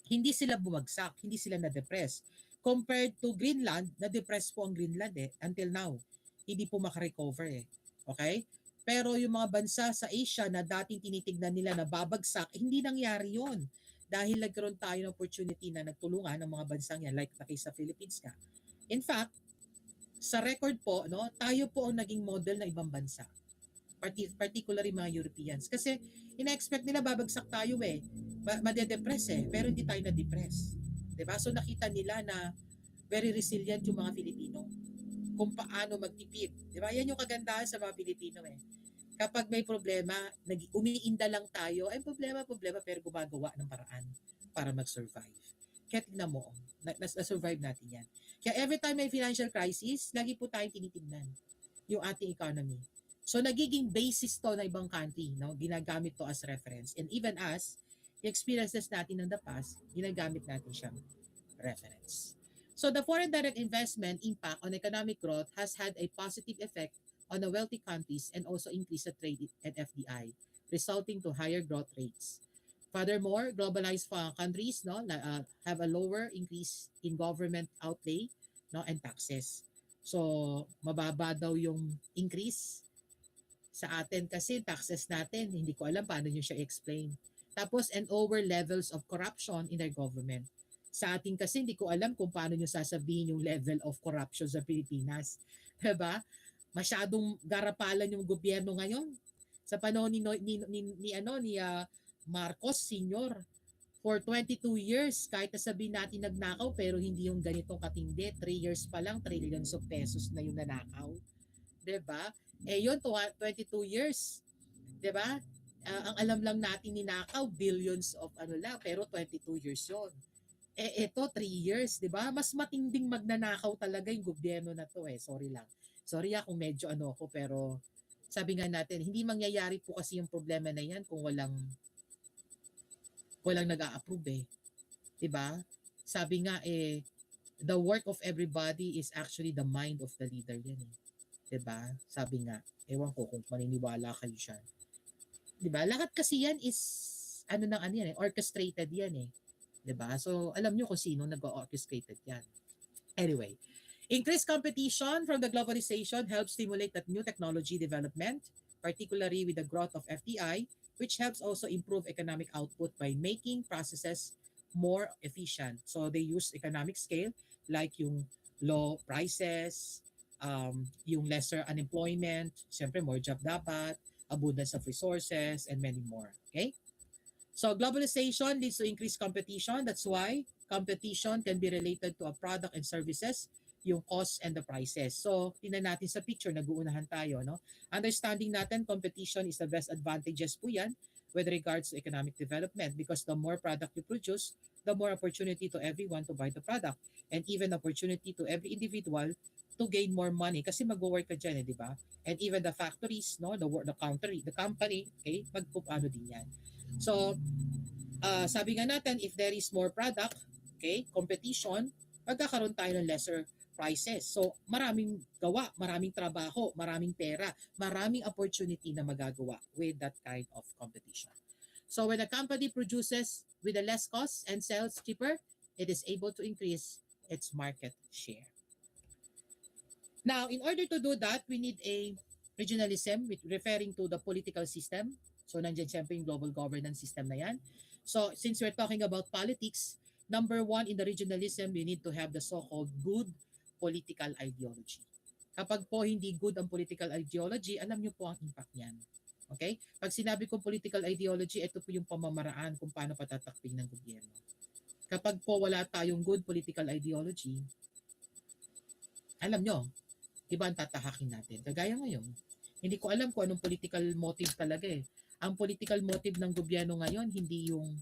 hindi sila bumagsak, hindi sila na-depress. Compared to Greenland, na-depress po ang Greenland until now. Hindi po makarecover Okay? Pero yung mga bansa sa Asia na dating tinitignan nila na babagsak, hindi nangyari yon. Dahil nagkaroon tayo ng opportunity na nagtulungan ng mga bansang yan, like na case sa Philippines ka. In fact, sa record po, no, tayo po ang naging model ng ibang bansa. Particularly mga Europeans. Kasi ina-expect nila babagsak tayo madedepress pero hindi tayo na-depress. Diba? So nakita nila na very resilient yung mga Pilipino kung paano magtipid. Diba? Yan yung kagandahan sa mga Pilipino Kapag may problema, umiinda lang tayo, ay problema, pero gumagawa ng paraan para mag-survive. Kaya tignan mo, na-survive natin yan. Kaya every time may financial crisis, lagi po tayong tinitignan yung ating economy. So nagiging basis to na ibang country, no? Ginagamit to as reference. And even us, yung experiences natin in the past, ginagamit natin siyang reference. So the foreign direct investment impact on economic growth has had a positive effect on the wealthy countries and also increased the trade and FDI, resulting to higher growth rates. Furthermore, globalized countries have a lower increase in government outlay and taxes. So mababa daw yung increase sa atin kasi taxes natin, hindi ko alam paano nyo siya explain. Tapos, and lower levels of corruption in their government. Sa atin kasi, hindi ko alam kung paano nyo sasabihin yung level of corruption sa Pilipinas. Diba? Masyadong garapalan yung gobyerno ngayon. Sa panahon ni Marcos Sr., for 22 years, kahit sabihin natin nagnakaw, pero hindi yung ganitong katindi. 3 years pa lang, trillions of pesos na yung nanakaw. Diba? Yun, 22 years. Diba? Ang alam lang natin ninakaw, billions of pero 22 years yun. Ito, 3 years, diba? Mas matinding magnanakaw talaga yung gobyerno na to Sorry lang. Sorry kung medyo ako, pero sabi nga natin, hindi mangyayari po kasi yung problema na yan kung walang nag-a-approve Diba? Sabi nga the work of everybody is actually the mind of the leader yan Diba? Sabi nga, ewan ko kung maniniwala kayo siya. Diba? Lahat kasi yan is, orchestrated yan Diba? So, alam nyo kung sino nag-orchestrated yan. Anyway, increased competition from the globalization helps stimulate that new technology development, particularly with the growth of FDI, which helps also improve economic output by making processes more efficient. So, they use economic scale like yung low prices, yung lesser unemployment, siyempre more job dapat, abundance of resources, and many more. Okay? So globalization leads to increased competition. That's why competition can be related to a product and services yung cost and the prices. So, tingnan natin sa picture, nag-uunahan tayo, no? Understanding natin, competition is the best advantages po yan with regards to economic development because the more product you produce, the more opportunity to everyone to buy the product and even opportunity to every individual to gain more money kasi mag-work ka dyan, di ba? And even the factories, no, the company, okay, magpupano din yan. So, sabi nga natin, if there is more product, okay, competition, magkakaroon tayo ng lesser prices. So, maraming gawa, maraming trabaho, maraming pera, maraming opportunity na magagawa with that kind of competition. So, when a company produces with a less cost and sells cheaper, it is able to increase its market share. Now, in order to do that, we need a regionalism referring to the political system. So, nandiyan siyempre yung global governance system na yan. So, since we're talking about politics, number one in the regionalism, we need to have the so-called good political ideology. Kapag po hindi good ang political ideology, alam niyo po ang impact niyan. Okay? Pag sinabi kong political ideology, ito po yung pamamaraan kung paano patatakpin ng gobyerno. Kapag po wala tayong good political ideology, alam nyo, iba ang tatahakin natin. Kagaya ngayon, hindi ko alam kung anong political motive talaga eh. Ang political motive ng gobyerno ngayon, hindi yung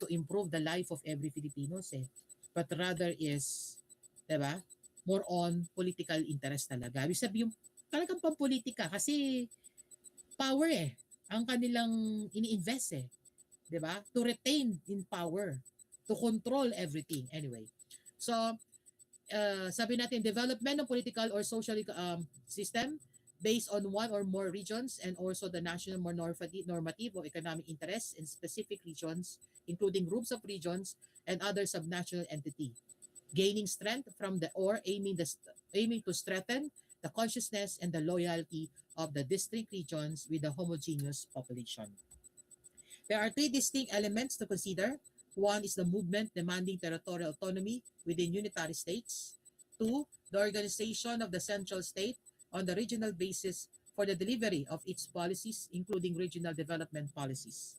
to improve the life of every Filipinos eh. But rather is, diba, more on political interest talaga. Ibig sabihin, talagang pampolitika kasi power eh. Ang kanilang ini-invest eh. Diba? To retain in power. To control everything. Anyway. So, sabi natin, development ng political or social system based on one or more regions and also the national normative or economic interests in specific regions, including groups of regions and other subnational entity, gaining strength from the or aiming to strengthen the consciousness and the loyalty of the district regions with a homogeneous population. There are three distinct elements to consider. One is the movement demanding territorial autonomy within unitary states. Two, the organization of the central state on the regional basis for the delivery of its policies, including regional development policies.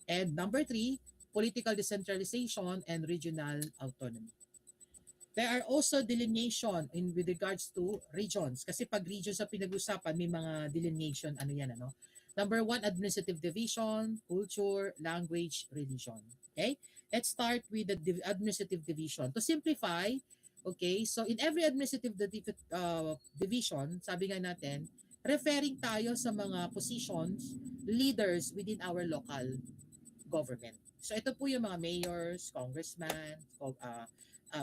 And number three, political decentralization and regional autonomy. There are also delineation with regards to regions. Kasi pag regions sa pinag-usapan, may mga delineation, ano yan, ano? Number one, administrative division, culture, language, religion. Okay? Let's start with the administrative division. To simplify, okay, so in every administrative division, sabi nga natin, referring tayo sa mga positions, leaders within our local government. So ito po yung mga mayors, congressman,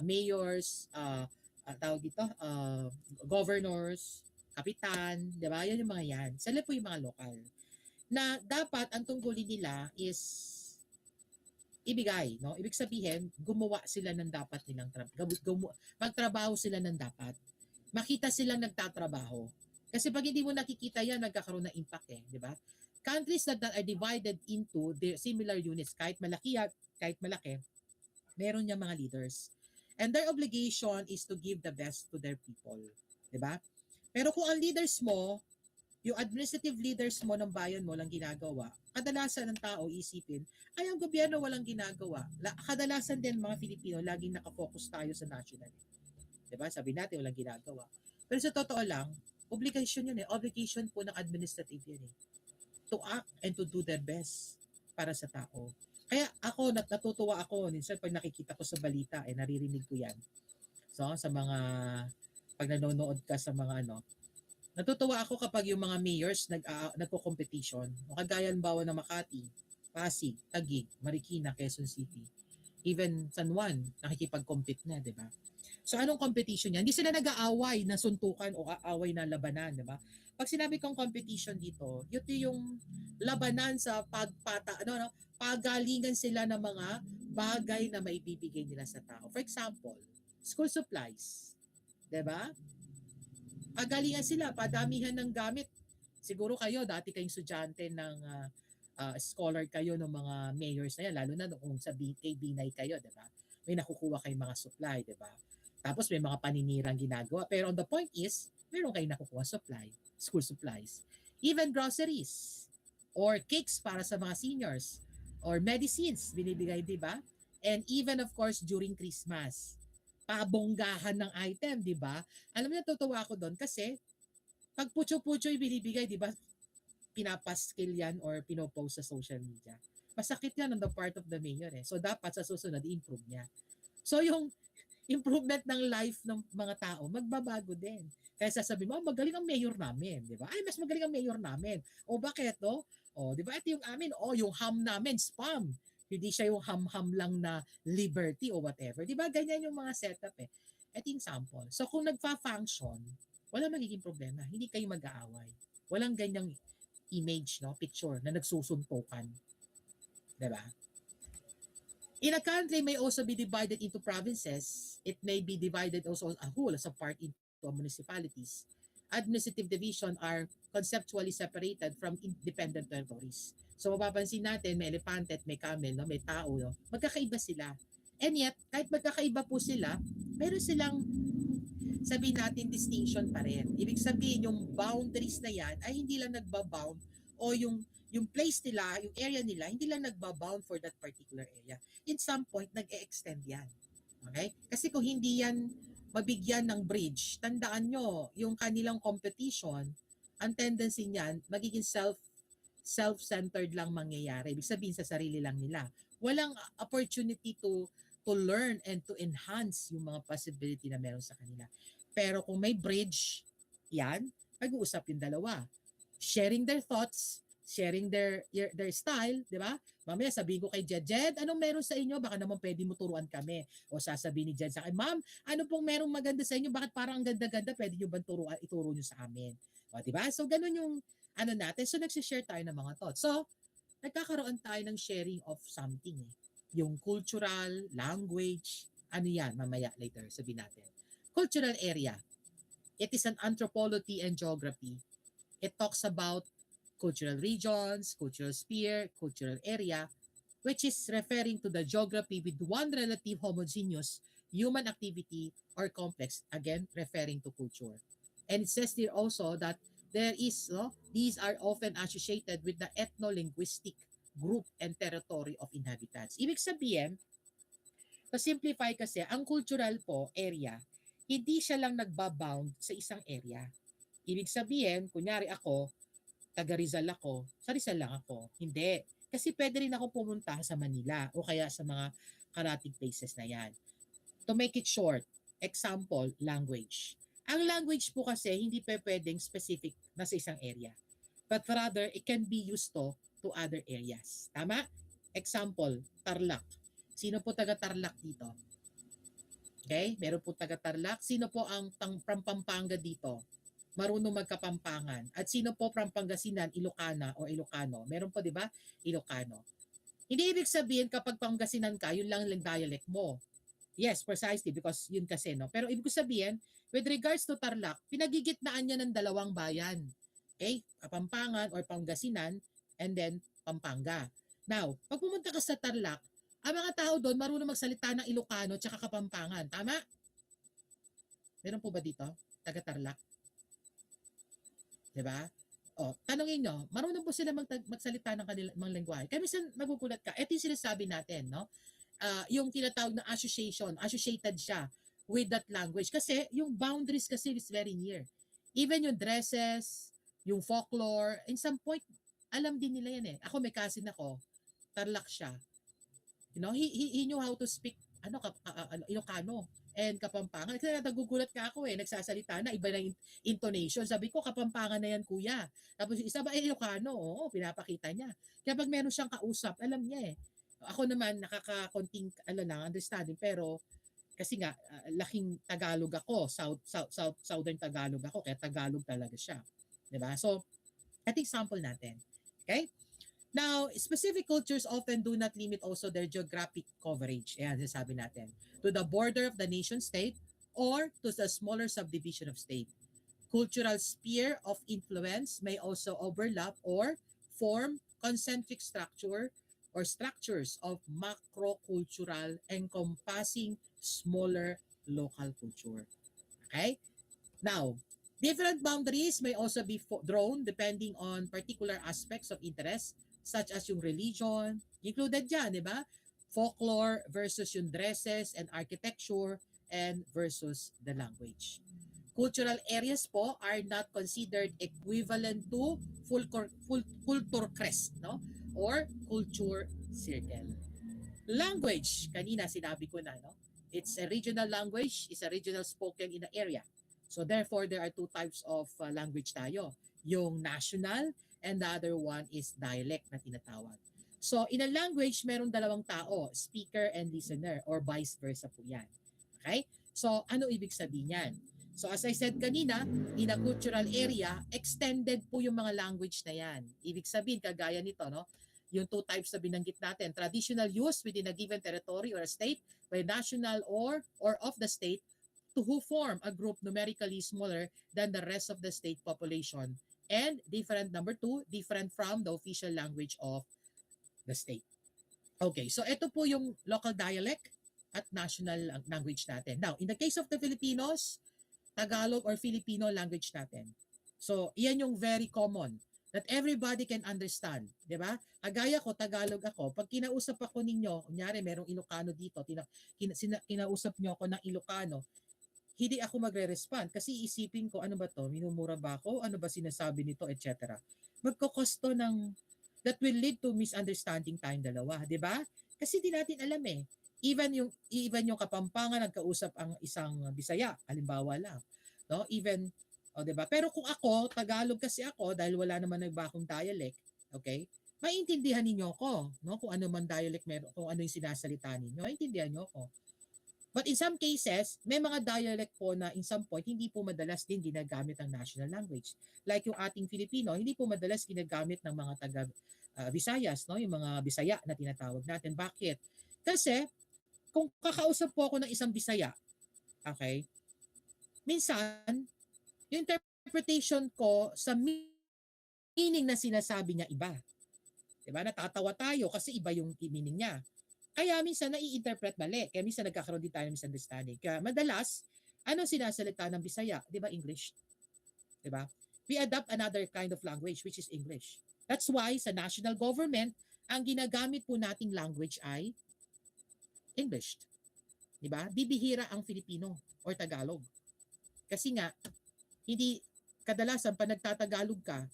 mayors, tawag dito, governors, kapitan, di ba? Yan yung mga yan. Sila po yung mga lokal. Na dapat ang tungkulin nila is ibigay, no? Ibig sabihin, gumawa sila ng dapat nilang magtrabaho sila ng dapat. Makita silang nagtatrabaho. Kasi pag hindi mo nakikita yan, nagkakaroon ng impact eh, di ba? Countries that are divided into the similar units, kahit malaki, meron niya mga leaders. And their obligation is to give the best to their people. Diba? Pero kung ang leaders mo, yung administrative leaders mo ng bayan mo lang ginagawa, kadalasan ng tao isipin, ay ang gobyerno walang ginagawa. Kadalasan din mga Filipino, laging nakafocus tayo sa national. Diba? Sabi natin walang ginagawa. Pero sa totoo lang, obligation yun eh. Obligation po ng administrative yun eh. To act and to do their best para sa tao. Kaya ako, natutuwa ako, minsan pag nakikita ko sa balita, naririnig ko yan. So, sa mga, pag nanonood ka sa mga natutuwa ako kapag yung mga mayors nagko-competition. Kagaya bawa ng Makati, Pasig, Taguig, Marikina, Quezon City. Even San Juan, nakikipag-compete na, di ba? So, anong competition yan? Hindi sila nag-aaway na suntukan o aaway na labanan, di ba? Pag sinabi kong competition dito, ito yung labanan sa pagalingan sila ng mga bagay na maibibigay nila sa tao. For example, school supplies. Diba? Pagalingan sila, padamihan ng gamit. Siguro kayo, dati kayong estudyante ng scholar kayo ng mga mayors na yan, lalo na kung sa kay Binay kayo, diba? May nakukuha kayong mga supply, diba? Tapos may mga paninirang ginagawa. Pero on the point is, meron kayong nakukuha supply, school supplies. Even groceries or cakes para sa mga seniors or medicines binibigay, di ba? And even of course during Christmas. pabonggahan ng item, di ba? Alam mo, natutuwa ako doon kasi pag putyo-putyo yung binibigay, di ba, pinapaskill yan or pinopost sa social media. Masakit yan on the part of the mayor eh. So dapat sa susunod, i-improve niya. So yung improvement ng life ng mga tao, magbabago din. Kaya sasabihin mo, magaling ang mayor namin, di ba? Ay, mas magaling ang mayor namin. O bakit, no? O, di ba? Ito yung amin. O, yung ham namin, spam. Hindi siya yung ham-ham lang na liberty o whatever. Di ba? Ganyan yung mga setup eh. Ito yung sample. So, kung nagfa-function, wala magiging problema. Hindi kayo mag-aaway. Walang ganyang image, no? Picture na nagsusuntukan. Di ba? In a country may also be divided into provinces. It may be divided also as a whole as a part into municipalities. Administrative division are conceptually separated from independent territories. So mapapansin natin, may elepante at may camel, no? May tao. No? Magkakaiba sila. And yet, kahit magkakaiba po sila, meron silang sabihin natin distinction pa rin. Ibig sabihin, yung boundaries na yan ay hindi lang nagbabound o yung place nila, yung area nila, hindi lang nagbabound for that particular area. In some point, nag-e-extend yan. Okay? Kasi kung hindi yan mabigyan ng bridge, tandaan nyo, yung kanilang competition, ang tendency niyan, magiging self-centered lang mangyayari. Ibig sabihin sa sarili lang nila. Walang opportunity to learn and to enhance yung mga possibility na meron sa kanila. Pero kung may bridge, yan, mag-uusap yung dalawa. Sharing their thoughts, sharing their style, di ba? Mamaya sabihin ko kay Jed, anong meron sa inyo? Baka naman pwede mo turuan kami. O sasabihin ni Jed sa akin, Ma'am, ano pong merong maganda sa inyo? Bakit parang ang ganda-ganda? Pwede nyo ba ituro nyo sa amin? O, di ba? So, ganun yung ano natin. So, nagsishare tayo ng mga thoughts. So, nagkakaroon tayo ng sharing of something. Yung cultural, language, ano yan, mamaya later, sabihin natin. Cultural area. It is an anthropology and geography. It talks about cultural regions, cultural sphere, cultural area, which is referring to the geography with one relative homogeneous human activity or complex, again, referring to culture. And it says here also that there is, no, these are often associated with the ethno-linguistic group and territory of inhabitants. Ibig sabihin, to simplify kasi, ang cultural po, area, hindi siya lang nagbabound sa isang area. Ibig sabihin, kunyari ako, taga Rizal ako, sa Rizal lang ako. Hindi. Kasi pwede rin ako pumunta sa Manila o kaya sa mga karating places na yan. To make it short, example, language. Ang language po kasi hindi pwedeng specific na sa isang area. But rather, it can be used to other areas. Tama? Example, Tarlac. Sino po taga Tarlac dito? Okay? Meron po taga Tarlac. Sino po ang from Pampanga dito? Marunong magkapampangan. At sino po from Pangasinan, Ilocana o Ilocano? Meron po, di ba? Ilocano. Hindi ibig sabihin kapag Pangasinan ka, yun lang dialect mo. Yes, precisely, because yun kasi, no? Pero ibig sabihin, with regards to Tarlac, pinagigitnaan niya ng dalawang bayan. Okay? Kapampangan or Pangasinan, and then Pampanga. Now, pag pumunta ka sa Tarlac, ang mga tao doon marunong magsalita ng Ilocano at Kapampangan. Tama? Meron po ba dito? Taga Tarlac? Diba? O, tanongin nyo, marunong po sila magsalita ng kanilang mga lengguwahe. Kaya minsan magugulat ka. Ito yung sinasabi natin, no? Yung tinatawag na associated siya with that language. Kasi yung boundaries kasi is very near. Even yung dresses, yung folklore, in some point, alam din nila yan eh. Ako may cousin ako, Tarlac siya. You know, he knew how to speak Ilocano and Kapampangan. Kasi nagugulat ka ako eh, nagsasalita na, iba na yung intonation. Sabi ko, Kapampangan na yan kuya. Tapos yung isa ba, Ilocano? Oo, pinapakita niya. Kaya pag meron siyang kausap, alam niya eh. Ako naman, nakakakonting, understanding, pero kasi nga, laking Tagalog ako, Southern Tagalog ako, kaya Tagalog talaga siya. Diba? So, at example natin. Okay? Now, specific cultures often do not limit also their geographic coverage. Ayan, sabi natin. To the border of the nation state or to the smaller subdivision of state. Cultural sphere of influence may also overlap or form concentric structure or structures of macrocultural encompassing smaller local culture. Okay? Now, different boundaries may also be drawn depending on particular aspects of interest such as yung religion, included dyan, di ba? Folklore versus yung dresses and architecture, and versus the language. Cultural areas po are not considered equivalent to full culture crest, no? Or culture circle. Language, kanina sinabi ko na, no? It's a regional language, it's a regional spoken in the area. So therefore, there are two types of language tayo. Yung national and the other one is dialect na tinatawag. So in a language, merong dalawang tao, speaker and listener or vice versa po yan. Okay? So ano ibig sabihin yan? So as I said kanina, in a cultural area, extended po yung mga language na yan. Ibig sabihin, kagaya nito, no? Yung two types na binanggit natin, traditional use within a given territory or a state by national or of the state to who form a group numerically smaller than the rest of the state population. And different, number two, different from the official language of the state. Okay, so ito po yung local dialect at national language natin. Now, in the case of the Filipinos, Tagalog or Filipino language natin. So, iyan yung very common that everybody can understand, 'di ba? Kagaya ko, Tagalog ako, pag kinausap ako ninyo, kunyari merong Ilocano dito, kinausap niyo ako ng Ilocano, hindi ako magre-respond kasi isipin ko, ano ba to? Minumura ba ako? Ano ba sinasabi nito, etc. Magkokosto ng that will lead to misunderstanding tayong dalawa, 'di ba? Kasi di natin alam eh. Even yung Kapampangan nagkausap ang isang Bisaya, halimbawa lang, no? Even o 'di ba? Pero kung ako, Tagalog kasi ako dahil wala naman nagbakong dialect, okay? Maiintindihan ninyo ako, no? Kung ano man dialect meron, kung ano yung sinasalita ninyo, maiintindihan niyo ako. But in some cases, may mga dialect po na in some point hindi po madalas din ginagamit ang national language. Like yung ating Filipino, hindi po madalas ginagamit ng mga taga Visayas, no? Yung mga Bisaya na tinatawag natin. Bakit? Kasi kung kakausap po ako ng isang Bisaya, okay? Minsan, yung interpretation ko sa meaning na sinasabi niya iba. Diba? Natatawa tayo kasi iba yung meaning niya. Kaya minsan nai-interpret mali. Kaya minsan nagkakaroon din tayo ng misunderstanding. Kaya madalas, ano sinasalita ng Bisaya? Di ba English? Di ba? We adopt another kind of language which is English. That's why sa national government, ang ginagamit po nating language ay English. Di ba? Bibihira ang Filipino or Tagalog. Kasi nga, hindi kadalasan pa nagtatagalog ka,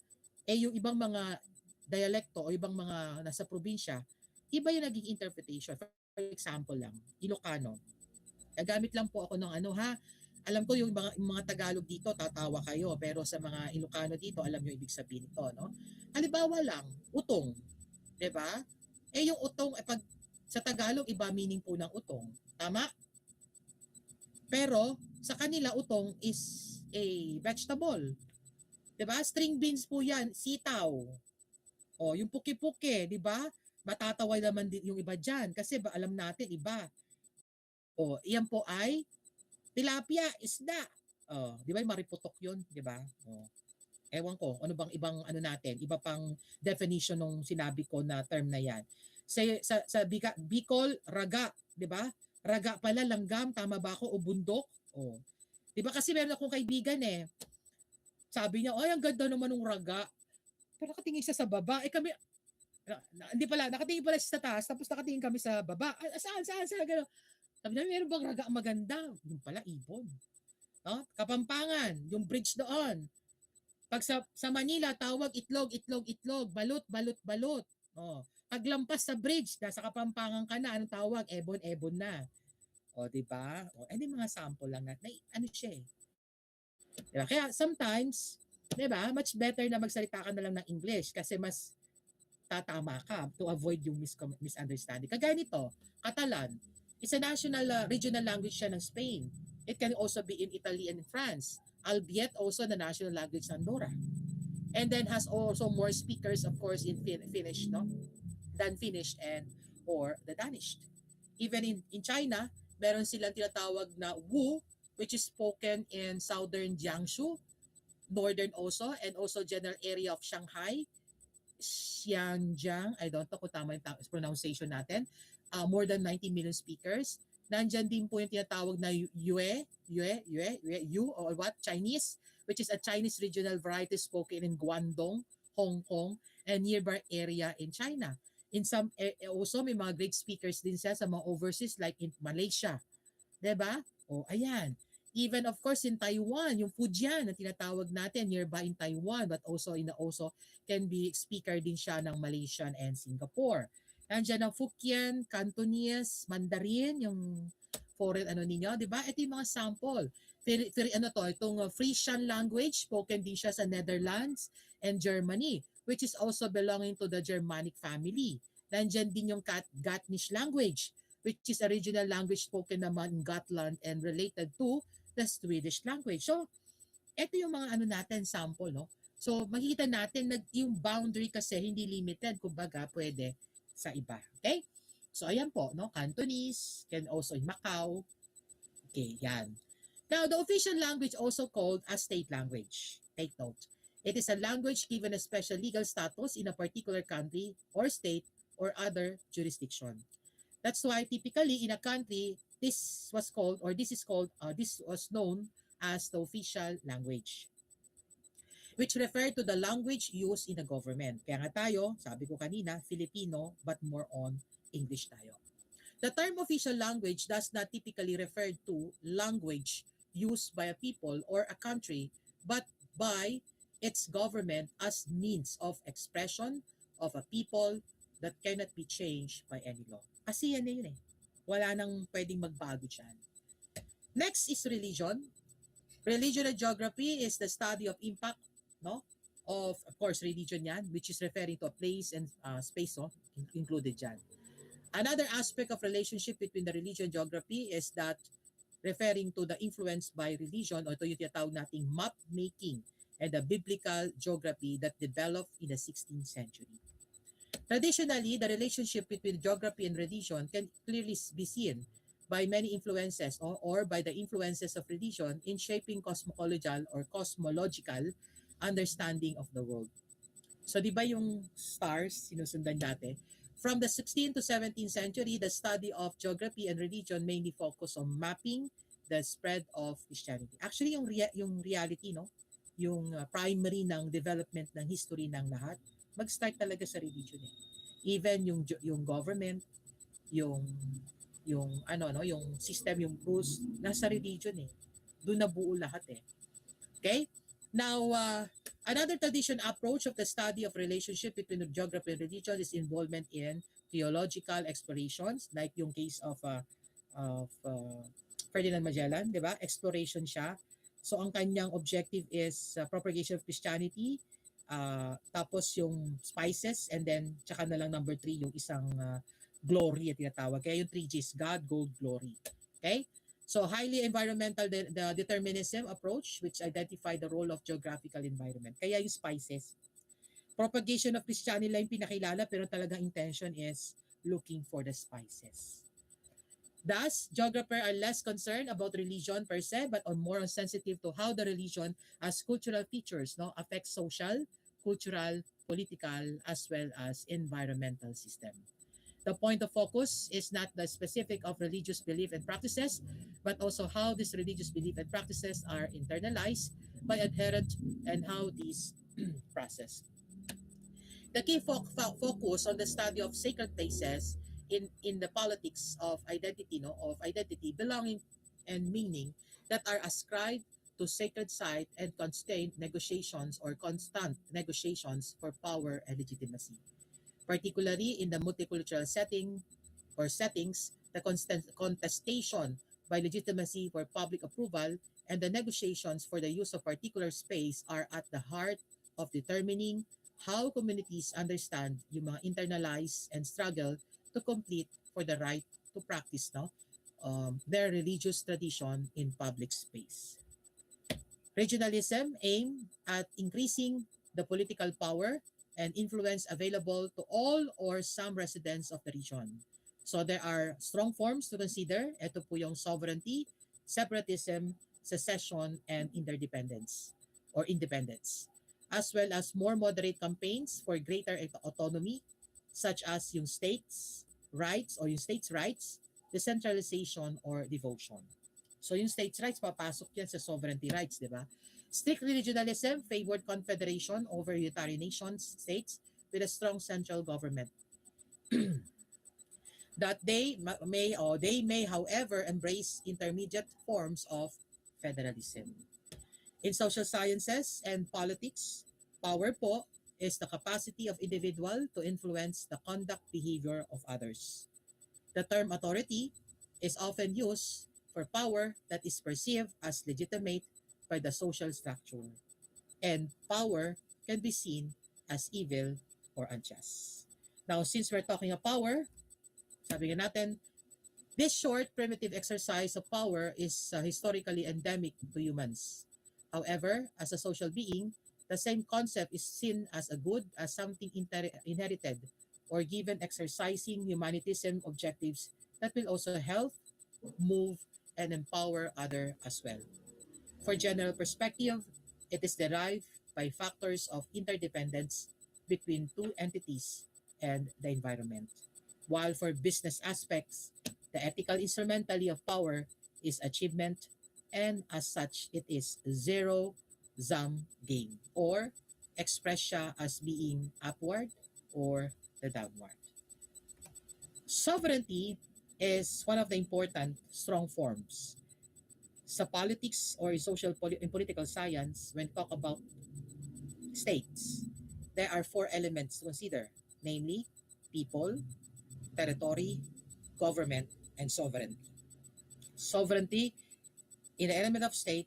eh yung ibang mga dialekto o ibang mga nasa probinsya, iba yung naging interpretation. For example lang, Ilocano. Nagamit lang po ako ng ano ha, alam ko yung mga Tagalog dito, tatawa kayo, pero sa mga Ilocano dito, alam nyo ibig sabihin ito, no? Halimbawa lang, utong. 'Di ba? Eh yung utong, pag sa Tagalog, iba meaning po ng utong. Tama? Pero, sa kanila, utong is a vegetable. 'Di ba? String beans po yan, sitaw. O, yung puki-puki, 'di ba? Matatawa naman din yung iba diyan kasi ba alam natin iba. O, iyan po ay tilapia, isda. O, 'di ba? Mariputok 'yun, 'di ba? O. Ewan ko, ano bang ibang ano natin, iba pang definition ng sinabi ko na term na 'yan. Sa Bicol, raga, 'di ba? Raga pala, langgam, tama ba ako? O bundok? O. 'Di ba kasi meron akong kaibigan eh. Sabi niya, "Ay, ang ganda naman ng raga." Pero nakatingin siya sa baba. Eh kami, hindi pala, nakatingin pala siya sa taas, tapos nakatingin kami sa baba. Saan, gano'n. Sabi niya, meron bang raga maganda? Yung pala, ibon. No? Kapampangan, yung bridge doon. Pag sa Manila, tawag itlog, itlog, itlog, balot, balot, balot. Oh. Paglampas sa bridge, nasa Kapampangan ka na, anong tawag? Ebon, ebon na. O, di ba? O, eh, mga sample lang na ano siya eh. Diba? Kaya sometimes, di ba, much better na magsalita ka na lang ng English kasi mas tatama ka to avoid yung misunderstanding. Kagaya nito, Catalan, it's a national, regional language siya ng Spain. It can also be in Italy and France, albeit also the national language ng Andorra. And then has also more speakers, of course, in Finnish, no? Than Finnish and or the Danish. Even in China, meron silang tinatawag na Wu, which is spoken in southern Jiangsu, northern also, and also general area of Shanghai, Xianjiang, I don't know kung tama yung pronunciation natin, more than 90 million speakers. Nandyan din po yung tinatawag na Yu, or what? Chinese, which is a Chinese regional variety spoken in Guangdong, Hong Kong, and nearby area in China. In some, also may mga great speakers din siya sa mga overseas like in Malaysia. Diba? O ayan. Even of course in Taiwan, yung Fujian na tinatawag natin nearby in Taiwan but also can be speaker din siya ng Malaysian and Singapore. Nandiyan ang Fukien, Cantonese, Mandarin, yung foreign ano ninyo, 'di ba? Ito yung mga sample. Ano to, itong Frisian language spoken din siya sa Netherlands and Germany, which is also belonging to the Germanic family. Nandiyan din yung Gatnish language, which is a regional language spoken naman in Gotland and related to the Swedish language. So, ito yung mga ano natin, sample, no? So, makikita natin na yung boundary kasi hindi limited, kumbaga pwede sa iba. Okay? So, ayan po, no? Cantonese, can also in Macau. Okay, yan. Now, the official language also called a state language. Take note. It is a language given a special legal status in a particular country or state or other jurisdiction. That's why typically in a country, this was known as the official language, which referred to the language used in the government. Kaya nga tayo, sabi ko kanina, Filipino, but more on English tayo. The term official language does not typically refer to language used by a people or a country, but by its government as means of expression of a people that cannot be changed by any law. Kasi yan na yun eh. Wala nang pwedeng magbago dyan. Next is religion. Religion and geography is the study of impact, no? Of course, religion yan, which is referring to a place and space, no? Included dyan. Another aspect of relationship between the religion and geography is that referring to the influence by religion o ito yung tinatawag nating map making and the biblical geography that developed in the 16th century. Traditionally, the relationship between geography and religion can clearly be seen by many influences or by the influences of religion in shaping cosmological or cosmological understanding of the world. So di ba yung stars sinusundan dati? From the 16th to 17th century, the study of geography and religion mainly focused on mapping the spread of Christianity. Actually, yung reality, no? Yung primary ng development ng history ng lahat, mag-start talaga sa religion eh. Even yung government, yung yung system, yung rules, nasa religion eh. Doon nabuo lahat eh. Okay? Now, another tradition approach of the study of relationship between geography and religion is involvement in theological explorations, like yung case of Ferdinand Magellan, di ba? Exploration siya. So, ang kanyang objective is propagation of Christianity, tapos yung spices, and then, tsaka na lang number 3, yung isang glory at tinatawag. Kaya yung 3 Gs, God, Gold, Glory. Okay? So highly environmental the determinism approach which identify the role of geographical environment. Kaya yung spices. Propagation of Christianity lang yung pinakilala pero talagang intention is looking for the spices. Thus, geographers are less concerned about religion per se but more sensitive to how the religion as cultural features affects social, cultural, political, as well as environmental system. The point of focus is not the specific of religious belief and practices, but also how these religious belief and practices are internalized by adherent and how these process. The key focus on the study of sacred places in the politics of identity, belonging and meaning that are ascribed to sacred site and constant negotiations for power and legitimacy. Particularly in the multicultural settings, the contestation by legitimacy for public approval and the negotiations for the use of particular space are at the heart of determining how communities understand yung mga internalize and struggle to complete for the right to practice their religious tradition in public space. Regionalism aimed at increasing the political power and influence available to all or some residents of the region. So there are strong forms to consider. Ito po yung sovereignty, separatism, secession, and interdependence or independence. As well as more moderate campaigns for greater autonomy, such as yung states' rights, decentralization, or devotion. So yung states' rights, papasok yan sa sovereignty rights, di ba? Strict regionalism favored confederation over unitary nation states with a strong central government. that they may however embrace intermediate forms of federalism. In social sciences and politics, power po is the capacity of individual to influence the conduct behavior of others. The term authority is often used for power that is perceived as legitimate by the social structure, and power can be seen as evil or unjust. Now, since we're talking of power, sabi nga natin, this short primitive exercise of power is historically endemic to humans. However, as a social being, the same concept is seen as a good as something inherited or given exercising humanism objectives that will also help, move, and empower other as well. For general perspective, it is derived by factors of interdependence between two entities and the environment. While for business aspects, the ethical instrumentality of power is achievement, and as such, it is zero-sum game, or express siya as being upward or the downward. Sovereignty is one of the important strong forms. Sa politics or in political science, when talk about states, there are four elements to consider, namely people, territory, government, and sovereignty. Sovereignty in the element of state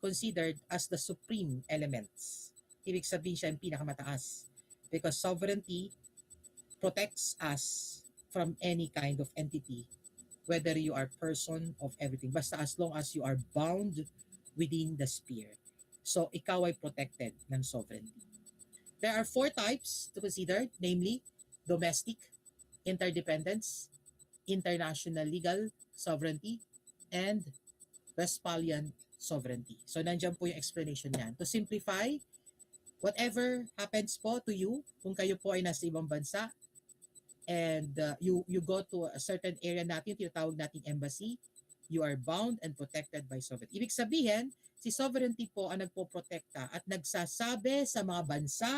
considered as the supreme elements. Ibig sabihin siya yung pinakamataas because sovereignty protects us from any kind of entity, whether you are person of everything, basta as long as you are bound within the sphere. So, ikaw ay protected ng sovereignty. There are four types to consider, namely domestic, interdependence, international legal sovereignty, and Westphalian sovereignty. So, nandiyan po yung explanation niyan. To simplify, whatever happens po to you, kung kayo po ay nasa ibang bansa, and you go to a certain area natin, tinatawag nating embassy, you are bound and protected by sovereignty. Ibig sabihin, si sovereignty po ang nagpoprotekta at nagsasabi sa mga bansa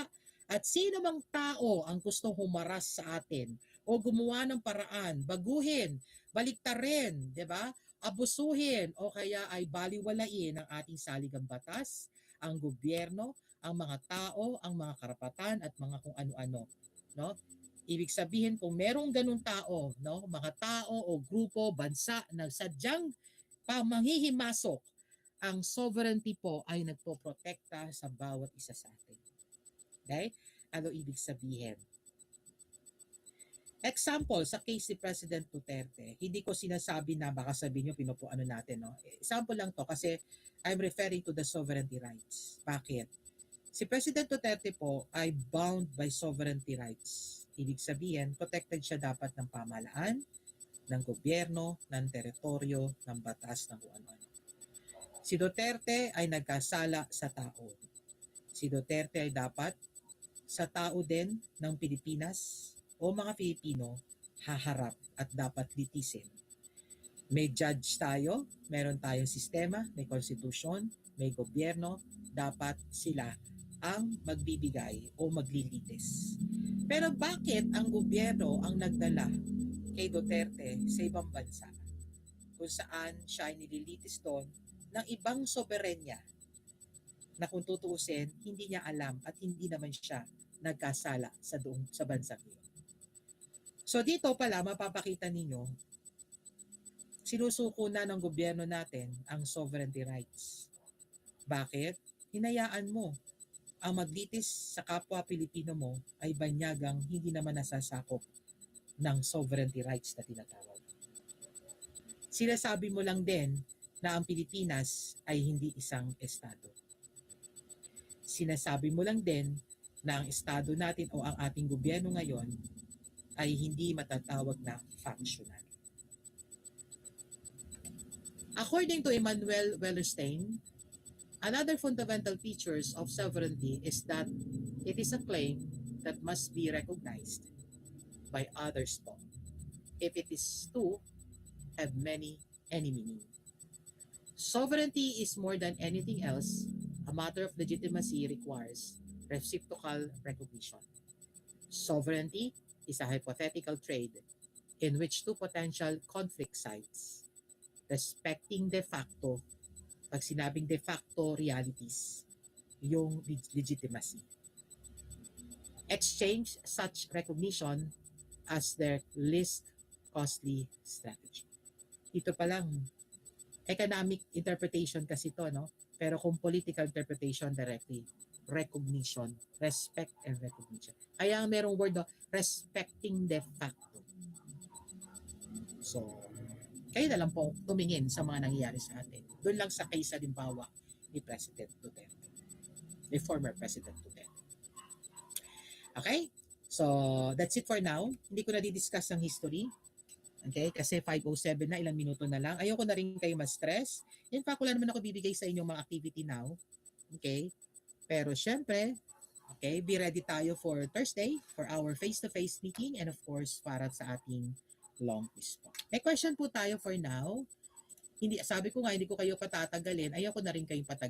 at sino mang tao ang gustong humaras sa atin o gumawa ng paraan, baguhin, baliktarin, di ba? Abusuhin o kaya ay baliwalain ang ating saligang batas, ang gobyerno, ang mga tao, ang mga karapatan at mga kung ano-ano, no? Ibig sabihin kung merong ganung tao, no, mga tao o grupo, bansa na sadyang manghihimasok, ang sovereignty po ay nagpoprotekta sa bawat isa sa atin. Okay? Ano ibig sabihin? Example, sa case ni President Duterte, hindi ko sinasabi na baka sabihin nyo pinupuano natin. No? Example lang to kasi I'm referring to the sovereignty rights. Bakit? Si President Duterte po ay bound by sovereignty rights. Ibig sabihin, protected siya dapat ng pamahalaan, ng gobyerno, ng teritoryo, ng batas, ng kung ano-ano. Si Duterte ay nagkasala sa tao. Si Duterte ay dapat sa tao din ng Pilipinas o mga Pilipino haharap at dapat litisin. May judge tayo, meron tayong sistema, may konstitusyon, may gobyerno, dapat sila ang magbibigay o maglilitis. Pero bakit ang gobyerno ang nagdala kay Duterte sa ibang bansa kung saan siya ay nililitis doon ng ibang soberenya na kung tutuusin, hindi niya alam at hindi naman siya nagkasala sa bansa niyo. So dito pala mapapakita ninyo, sinusuko na ng gobyerno natin ang sovereignty rights. Bakit? Hinayaan mo ang maglitis sa kapwa Pilipino mo ay banyagang hindi naman nasasakop ng sovereignty rights na tinatawag. Sinasabi mo lang din na ang Pilipinas ay hindi isang estado. Sinasabi mo lang din na ang estado natin o ang ating gobyerno ngayon ay hindi matatawag na functional. According to Emanuel Wellerstein, another fundamental features of sovereignty is that it is a claim that must be recognized by others too, if it is to have any meaning. Sovereignty is more than anything else, a matter of legitimacy requires reciprocal recognition. Sovereignty is a hypothetical trade in which two potential conflict sides, respecting de facto, pag sinabing de facto realities, yung legitimacy. Exchange such recognition as their least costly strategy. Ito pa lang, economic interpretation kasi to, no? Pero kung political interpretation directly, recognition, respect and recognition. Kaya ang merong word, no, respecting de facto. So, kayo na lang po tumingin sa mga nangyayari sa atin. Doon lang sa case halimbawa ni President Duterte, ni former President Duterte. Okay? So, that's it for now. Hindi ko na di-discuss ang history. Okay? Kasi 5:07 na, ilang minuto na lang. Ayoko na rin kayo ma-stress. In fact, wala naman ako bibigay sa inyong mga activity now. Okay? Pero syempre, okay, be ready tayo for Thursday for our face-to-face meeting and of course, para sa ating long quiz po. May question po tayo for now. Hindi, sabi ko nga, hindi ko kayo patatagalin. Ayoko na rin kayong patagalin.